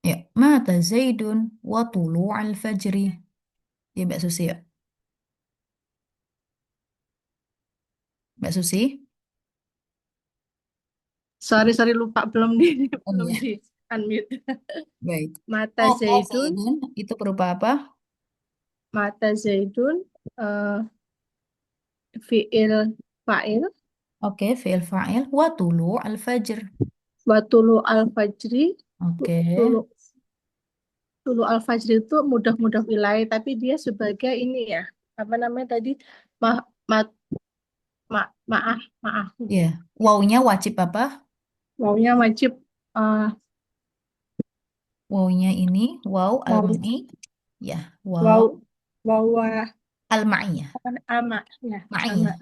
Ya, mata Zaidun wa tulu'al fajri. Ya, Mbak Susi ya. Mbak Susi. Sorry, sorry lupa belum di Oh belum iya, di unmute. baik. Mata Mata Zaidun, Zaidun itu berupa apa? Mata Zaidun, eh, fiil fa'il, Oke, fi'il fa'il. Wa tulu al-fajr. watulu al-fajri, Oke. tulu, tulu al-fajri itu mudah-mudah wilayah, tapi dia sebagai ini ya, apa namanya tadi, ma, ma, maah, Ya. Wawunya wajib apa? maunya wajib, eh, Wawunya ini waw mau, al-ma'i. Ya, waw wow, wawa, al-ma'iyah. apa, ama, ya, ama, Ma'iyah.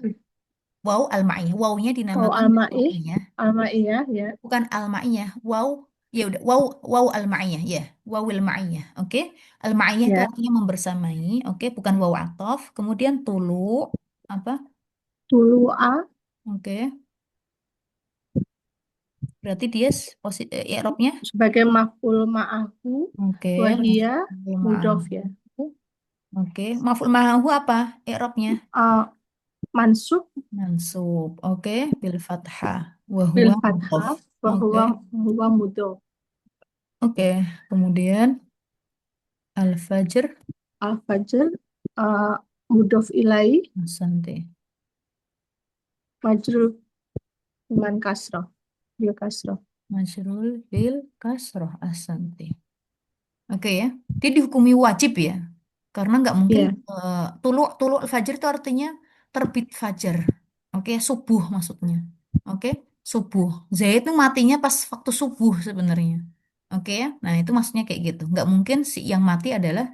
Waw al-ma'iyah. Wawunya wow, dinamakan almai, ma'iyah. almai ya, ya, Bukan al-ma'iyah. Waw. Ya udah, waw al-ma'iyah. Ya, waw al-ma'iyah. Oke. Al-ma'iyah itu ya, artinya membersamai. Oke, bukan waw atof. Kemudian tulu apa? tulu a, Oke. Berarti dia i'rabnya. sebagai maf'ul ma'ahu, Oke, wahia, maf'ul mudof ya, ma'ahu. Oke, maf'ul ma'ahu apa? I'rabnya Eh, mansub, mansub. Oke, bil fathah. Wa bil huwa mudhof. fathah, Oke. bahwa mudof. Oke. Kemudian al-fajr Al-Fajr, uh, mudof ilai, santi. majrur dengan kasroh, bil kasroh. Majrul bil kasroh asanti. Oke ya. Dia dihukumi wajib ya. Karena nggak mungkin Iya, tulu tulu fajar itu artinya terbit fajar. Oke, subuh maksudnya. Oke, subuh. Zaid itu matinya pas waktu subuh sebenarnya. Oke ya. Nah, itu maksudnya kayak gitu. Nggak mungkin si yang mati adalah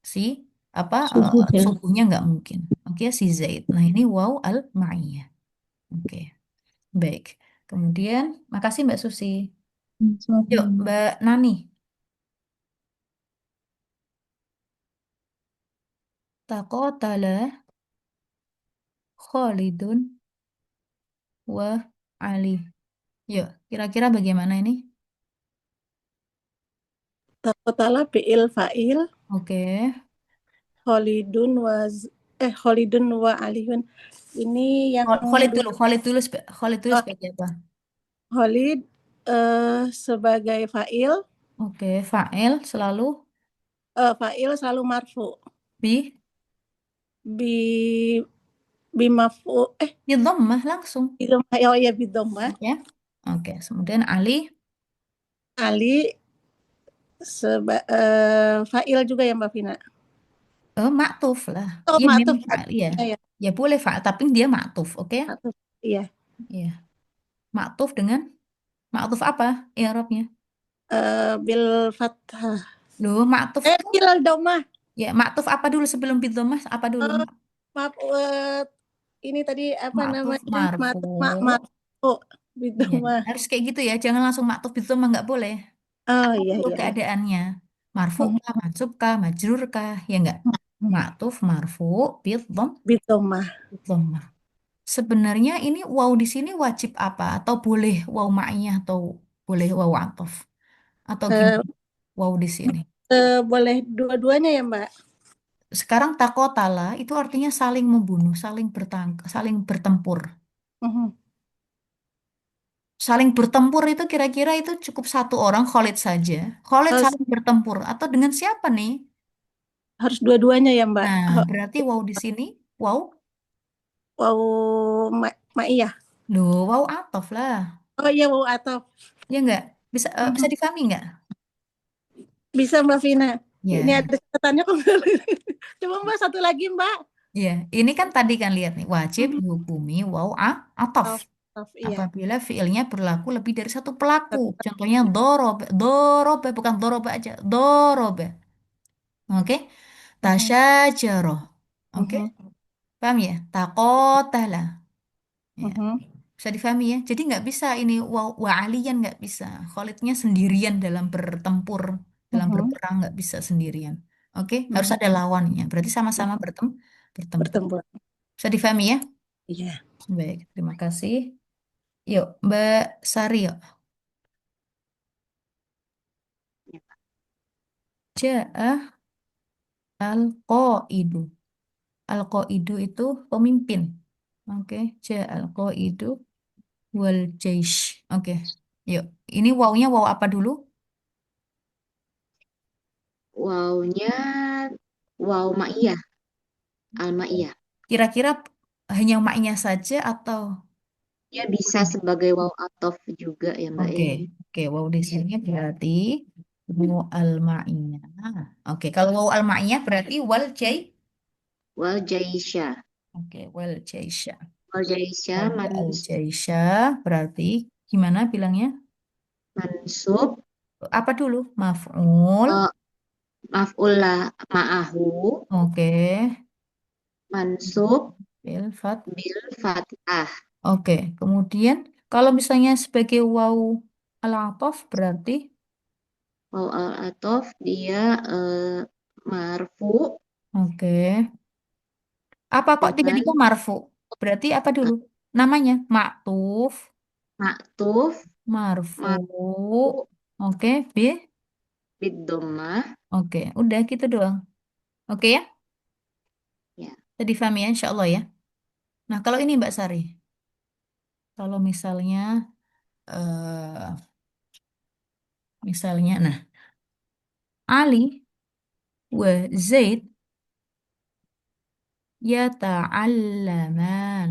si apa subuh ya. subuhnya nggak mungkin. Oke, si Zaid. Nah, ini waw al ma'iyah. Oke, baik. Kemudian, makasih Mbak Susi. Yuk, Sama-sama. Mbak Nani. Taqatala Khalidun wa Ali. Yuk, kira-kira bagaimana ini? Takotala fi'il fa'il, Oke. Khalidun Khalidun wa Aliyun. Ini yang dua, Khalid dulu oh, sebagai apa? Khalid sebagai fa'il, Oke, fa'il selalu fa'il selalu marfu. bi Bi bimafu di dhammah langsung. bidomah, oh ya bidomah. Oke. Oke, kemudian Ali Ali fa'il juga ya Mbak Vina. maktuf lah. Oh, Iya maaf, memang fa'il ya. ya, Ya boleh fa'il tapi dia maktuf, oke? maaf. Iya. Iya. Maktuf dengan maktuf apa? I'rabnya. Bil fathah. Loh, maktuf tuh Bil domah. ya maktuf apa dulu sebelum bidhammah? Apa dulu? Eh, maaf, ini tadi apa Maktuf namanya? marfu. Oh, bil Iya, domah. harus kayak gitu ya. Jangan langsung maktuf bidhammah nggak boleh. Oh, Apa iya, dulu iya, iya. keadaannya? Marfu Mhm, kah, mansub kah, majrur kah? Ya enggak. mhm. Maktuf marfu Bil domah. bidhammah. Sebenarnya ini waw di sini wajib apa? Atau boleh waw ma'iyah atau boleh waw atof? Atau Eh, gimana waw di sini? boleh dua-duanya ya, Mbak? Sekarang takotala itu artinya saling membunuh, saling bertempur. Mhm. Saling bertempur itu kira-kira itu cukup satu orang Khalid saja. Khalid Harus, saling bertempur atau dengan siapa nih? harus dua-duanya ya, Mbak? Nah, Oh, berarti wow di sini, wow, wow, Ma'iyah. loh, wow atof lah. Oh iya, wow atau Ya enggak? Bisa bisa mhm. difahami enggak? Bisa Mbak Vina. Ini Ya, ada catatannya kok. Coba Mbak satu lagi, Mbak. ya. Ini kan tadi kan lihat nih, wajib Mhm. dihukumi wow atof. Iya. Apabila fiilnya berlaku lebih dari satu pelaku. Satu Contohnya kali. dorobe bukan dorobe aja, dorobe. Oke? Mhm. Tasyajaroh. Oke? Mhm. Paham ya? Takotala. Ya. Mhm. Bisa difahami ya. Jadi nggak bisa ini wa aliyan nggak bisa. Khalidnya sendirian dalam bertempur, dalam Mhm. berperang nggak bisa sendirian. Oke, harus Mhm. ada lawannya. Berarti sama-sama bertempur. Bertemu. Bisa difahami ya? Iya. Baik, terima kasih. Yuk, Mbak Sari, yuk. Ja'ah al-qaidu. Al-qaidu itu pemimpin. Oke, al-qaidu wal jaish. Oke, yuk. Ini wawnya apa dulu? Wownya Waw ma'iyah, al-ma'iyah. Kira-kira hanya maknya saja atau Dia bisa sebagai waw atof juga ya Mbak oke, oke, wow di sini berarti wow al-ma'iyah. Oke, kalau wow al-ma'iyah berarti wal jai. Wal jaisha. Oke, wal jaisha. Wal jaisha Wal al jaisha berarti gimana bilangnya? mansub Apa dulu? Maf'ul. eh, maf'ullah ma'ahu Oke. mansub Bil fat. bil fathah. Oke, kemudian kalau misalnya sebagai waw al-ataf berarti Waw al atof dia marfu oke. Apa kok dengan tiba-tiba marfu? Berarti apa eh, dulu? Namanya maktuf, maktuf marfu. marfu Oke, B. bid dhammah. Oke, udah gitu doang. Oke ya? Ya, Jadi paham ya, insya Allah ya. Nah, kalau ini Mbak Sari, kalau misalnya, nah, Ali wa Zaid yata'allaman.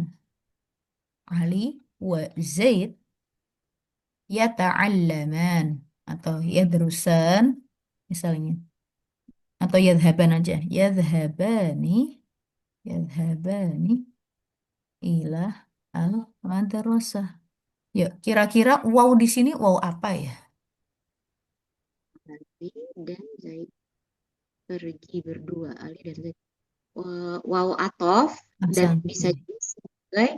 Ali wa Zaid yata'allaman atau yadrusan misalnya atau yadhaban aja yadhabani ilah al madrasah. Yuk kira-kira wow di sini wow apa ya? Ali dan Zaid pergi berdua. Ali dan Zaid. Waw atof dan Ahsan. bisa juga sebagai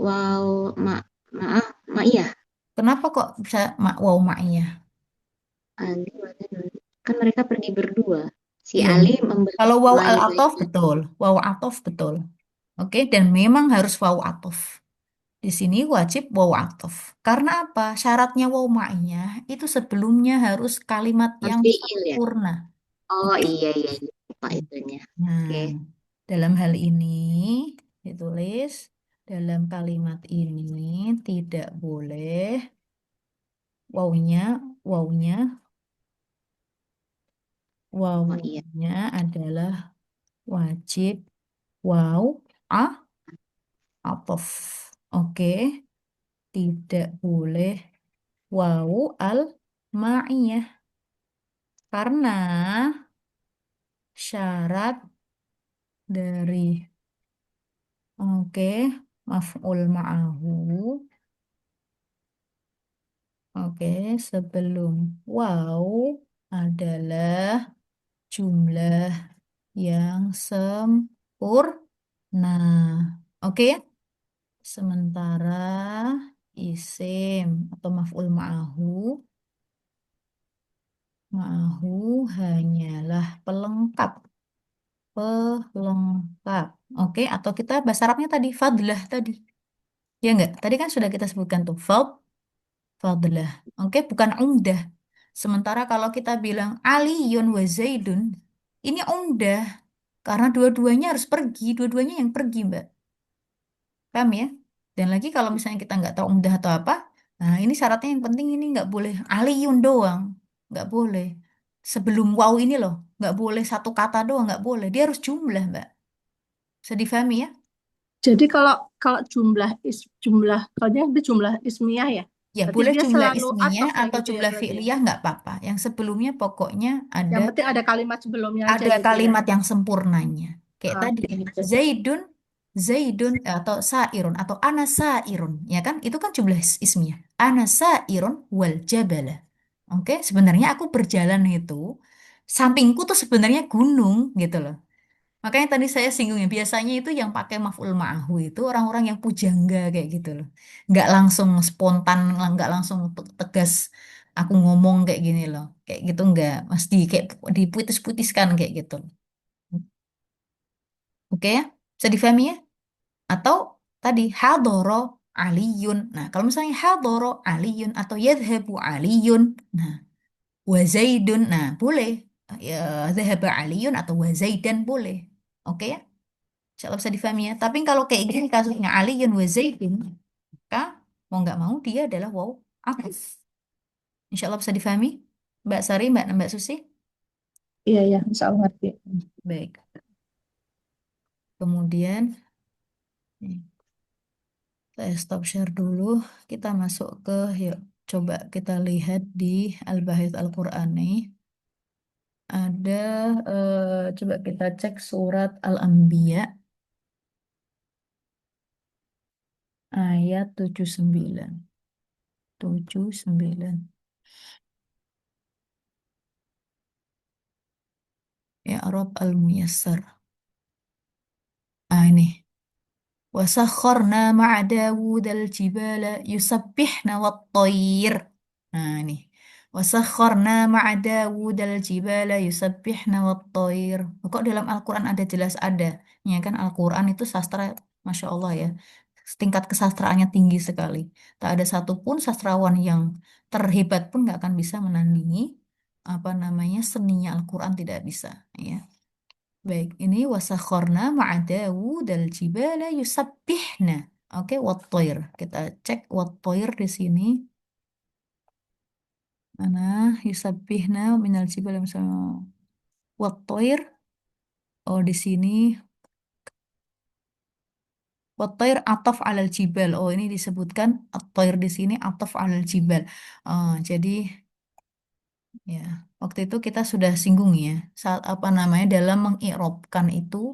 waw maaf ma'iyah. Kenapa kok bisa wow maknya? Ali wa Zaid. Kan mereka pergi berdua. Si Iya, Ali membantu kalau wow al temannya Zaid. atof betul, wow atof betul. Oke, dan memang harus wow atof. Di sini wajib wow atof. Karena apa? Syaratnya wow maknya itu sebelumnya harus kalimat Harus yang fiil ya. sempurna. Oh Oke. iya iya iya. Lupa itunya. Nah, Oke. dalam hal ini ditulis dalam kalimat ini tidak boleh wownya, wownya, Oh iya. wownya adalah wajib wow atof. Oke, tidak boleh wow al ma'iyah karena syarat dari oke maf'ul ma'ahu oke sebelum wow adalah jumlah yang sempurna. Oke ya? Sementara isim atau maf'ul ma'ahu ma'ahu hanyalah pelengkap. Pelengkap. Oke, atau kita bahasa Arabnya tadi fadlah tadi. Ya enggak? Tadi kan sudah kita sebutkan tuh fadlah. Oke, bukan umdah. Sementara kalau kita bilang Aliyun wa Zaidun, ini umdah karena dua-duanya harus pergi, dua-duanya yang pergi, Mbak. Paham ya? Dan lagi kalau misalnya kita nggak tahu umdah atau apa, nah ini syaratnya yang penting ini nggak boleh Aliyun doang, nggak boleh. Sebelum wow ini loh, nggak boleh satu kata doang, nggak boleh. Dia harus jumlah, Mbak. Bisa difahami ya? Jadi kalau kalau jumlah kalau dia itu jumlah ismiyah ya. Ya, Berarti boleh dia jumlah selalu ismiyah atof ya atau gitu ya jumlah berarti ya. fi'liyah nggak apa-apa. Yang sebelumnya pokoknya Yang penting ada kalimat sebelumnya aja ada gitu ya. kalimat yang sempurnanya. Kayak tadi, Oke. Zaidun, Zaidun atau Sairun atau Ana Sairun, ya kan? Itu kan jumlah ismiyah. Ana Sairun wal jabala. Oke, sebenarnya aku berjalan itu, sampingku tuh sebenarnya gunung gitu loh. Makanya tadi saya singgungnya, biasanya itu yang pakai maf'ul ma'ahu itu orang-orang yang pujangga kayak gitu loh. Nggak langsung spontan, nggak langsung tegas aku ngomong kayak gini loh. Kayak gitu nggak, mesti kayak diputis-putiskan kayak gitu. Oke ya? Bisa difahami ya? Atau tadi hadoro aliyun. Nah, kalau misalnya hadoro aliyun atau yadhabu aliyun. Nah, wa zaidun. Nah, boleh. Ya, dhahaba aliyun atau wa zaidan boleh. Oke ya? Insya Allah bisa difahami ya. Tapi kalau kayak gini kasusnya aliyun wa zaidun, maka mau nggak mau dia adalah wow akif. Insya Allah bisa difahami. Mbak Sari, Mbak Susi. Iya, ya, insya Allah ngerti. Baik. Kemudian nih, saya stop share dulu. Kita masuk ke, yuk, coba kita lihat di Al-Bahith Al-Qur'ani. Ada, coba kita cek surat Al-Anbiya ayat 79. 79. Ya Arab Al-Muyassar. Ah, ini. وسخرنا مع داود الجبال يسبحن والطير. Nah, ini. وسخرنا مع داود الجبال يسبحن والطير. Kok dalam Al-Quran ada jelas ada. Ya kan Al-Quran itu sastra, Masya Allah ya. Tingkat kesastraannya tinggi sekali. Tak ada satupun sastrawan yang terhebat pun nggak akan bisa menandingi apa namanya seninya Al-Quran, tidak bisa. Ya. Baik, ini wasakharna ma'adawu dal jibala yusabbihna. Oke, wat-thair. Kita cek wat-thair di sini. Mana yusabbihna minal jibala misalnya. Wat-thair. Oh, di sini wat-thair ataf alal jibal. Oh, ini disebutkan at-thair di sini ataf alal jibal. Jadi ya, waktu itu kita sudah singgung ya. Saat apa namanya dalam mengi'robkan itu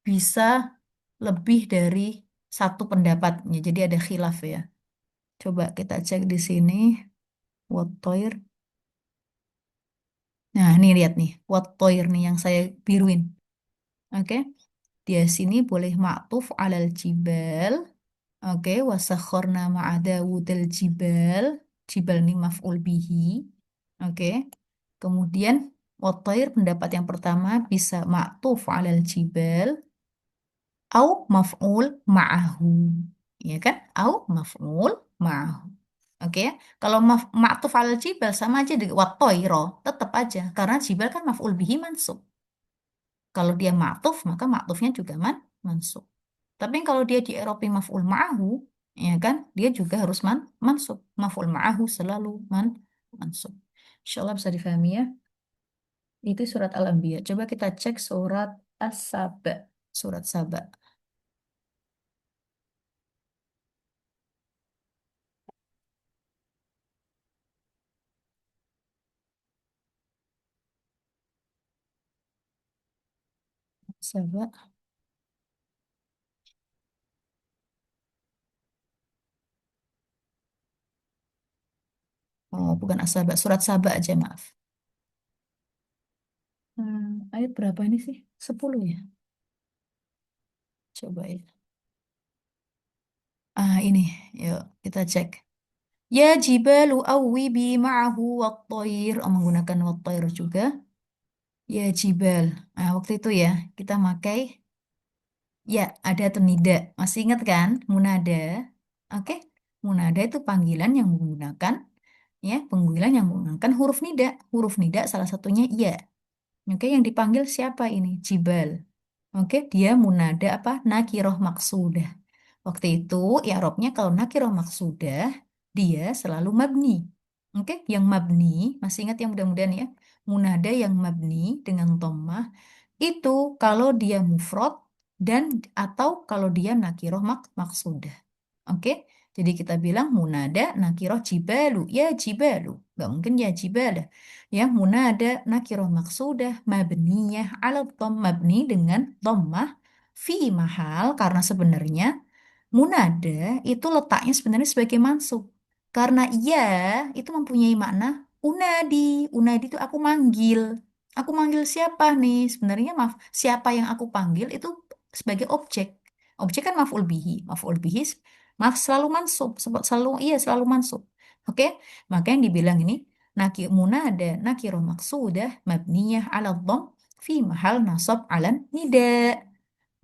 bisa lebih dari satu pendapatnya. Jadi ada khilaf ya. Coba kita cek di sini. Watoir. Nah, ini lihat nih. Watoir nih yang saya biruin. Oke. Dia sini boleh ma'tuf alal jibal. Oke. Wasakharna ma'adawudal jibal. Jibal ini maf'ul bihi. Oke. Kemudian watoir pendapat yang pertama bisa ma'tuf alal jibal. Au maf'ul ma'ahu. Ya kan? Au maf'ul ma'ahu. Oke ya. Kalau ma'tuf al jibal sama aja dengan wattoiro, tetap aja karena jibal kan maf'ul bihi mansub. Kalau dia ma'tuf maka ma'tufnya juga mansub. Tapi kalau dia di Eropa maf'ul ma'ahu, ya kan? Dia juga harus mansub. Maf'ul ma'ahu selalu mansub. Insyaallah bisa difahami ya. Itu surat Al-Anbiya. Coba kita cek surat As-Saba. Surat Saba. Saba. Oh, bukan As-Saba. Surat Saba aja, maaf. Ayat berapa ini sih? 10 ya? Coba ya. Ini. Yuk, kita cek. Ya jibalu awwibi ma'ahu wat-thair. Oh, menggunakan wat-thair juga. Ya jibal. Waktu itu ya, kita pakai ya, ada atau tidak. Masih ingat kan? Munada. Oke. Munada itu panggilan yang menggunakan panggilan yang menggunakan huruf nida. Huruf nida salah satunya ya. Oke, yang dipanggil siapa ini? Jibal. Oke, dia munada apa? Nakiroh maksudah. Waktu itu, i'rabnya kalau nakiroh maksudah, dia selalu mabni. Oke, yang mabni, masih ingat yang mudah-mudahan ya? Munada yang mabni dengan dhammah itu kalau dia mufrad dan atau kalau dia nakiroh maksudah. Oke, jadi kita bilang munada nakiroh jibalu, ya jibalu. Nggak mungkin ya jibalah. Ya, munada nakiroh maksudah mabniyah ala dhamm, mabni dengan dhammah fi mahal karena sebenarnya munada itu letaknya sebenarnya sebagai mansub. Karena ia itu mempunyai makna unadi. Unadi itu aku manggil. Aku manggil siapa nih? Sebenarnya maaf, siapa yang aku panggil itu sebagai objek. Objek kan maf'ul bihi. Maf'ul bihi maaf selalu mansub. Selalu iya selalu mansub. Oke? Maka yang dibilang ini munada nakiro maksudah mabniyah ala dhamm fi mahal nasab alan nida.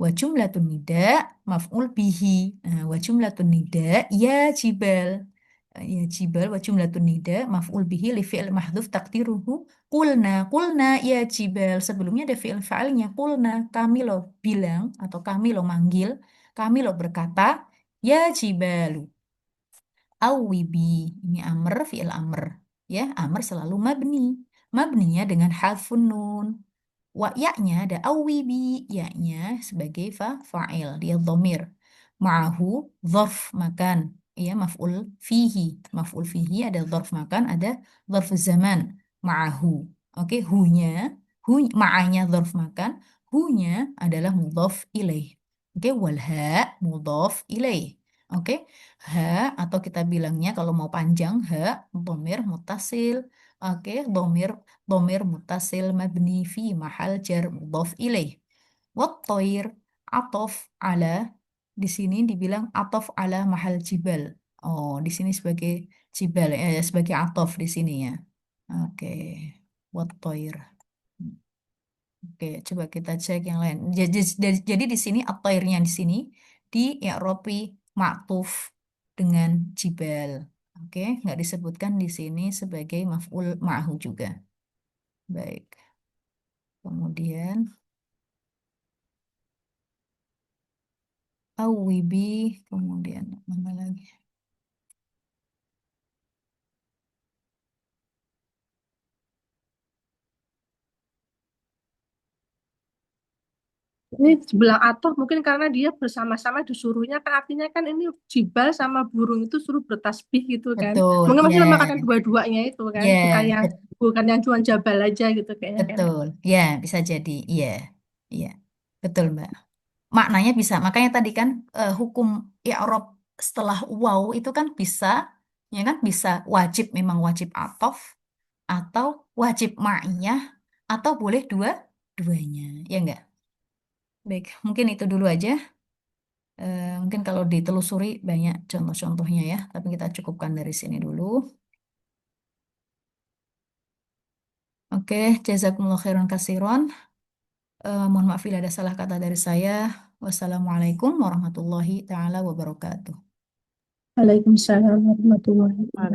Wa jumlatun nida maf'ul bihi. Wa jumlatun nida ya jibal. Ya jibal wa jumlatun nida maf'ul bihi li fi'il mahdhuf taqdiruhu qulna. Qulna ya jibal. Sebelumnya ada fi'il fa'ilnya qulna. Kami lo bilang atau kami lo manggil, kami lo berkata ya jibalu. Awibi. Ini amr fi'il amr. Ya, amr selalu mabni. Mabninya dengan hadfun nun. Wa ya-nya ada awibi, ya-nya sebagai fa'il, dia dhamir. Ma'ahu dzarf makan, ya maf'ul fihi. Maf'ul fihi ada dzarf makan, ada dzarf zaman. Ma'ahu. Oke, hu ma'anya dzarf makan, hu-nya adalah mudhaf ilaih. Oke, wal ha mudhaf ilaih. Oke, ha atau kita bilangnya kalau mau panjang ha dhamir muttasil. Oke, dhamir muttasil mabni fi mahal jar mudhaf ilaih. Wat toir atof ala, di sini dibilang atof ala mahal jibal. Oh, di sini sebagai jibal, sebagai atof di sini ya. Oke, wat toir. Oke, coba kita cek yang lain. Jadi di sini at-toirnya di sini di i'robi ma'tuf dengan jibal. Oke, nggak disebutkan di sini sebagai maf'ul ma'hu juga. Baik. Kemudian awibi, kemudian mana lagi? Ini dibilang atof mungkin karena dia bersama-sama disuruhnya kan artinya kan ini jibal sama burung itu suruh bertasbih gitu kan. Betul, Mungkin ya, masih memakan dua-duanya itu kan, ya, bukan yang cuma jabal aja gitu kayaknya kan. betul, ya, bisa jadi, iya, iya, betul, Mbak. Maknanya bisa, makanya tadi kan hukum i'rab setelah waw itu kan bisa, ya kan, bisa wajib, memang wajib atof, atau wajib ma'iyah, atau boleh dua-duanya, ya enggak? Baik, mungkin itu dulu aja. Mungkin kalau ditelusuri banyak contoh-contohnya ya, tapi kita cukupkan dari sini dulu. Oke, jazakumullah khairan kasiron. Mohon maaf bila ada salah kata dari saya. Wassalamualaikum warahmatullahi taala wabarakatuh. Waalaikumsalam warahmatullahi wabarakatuh.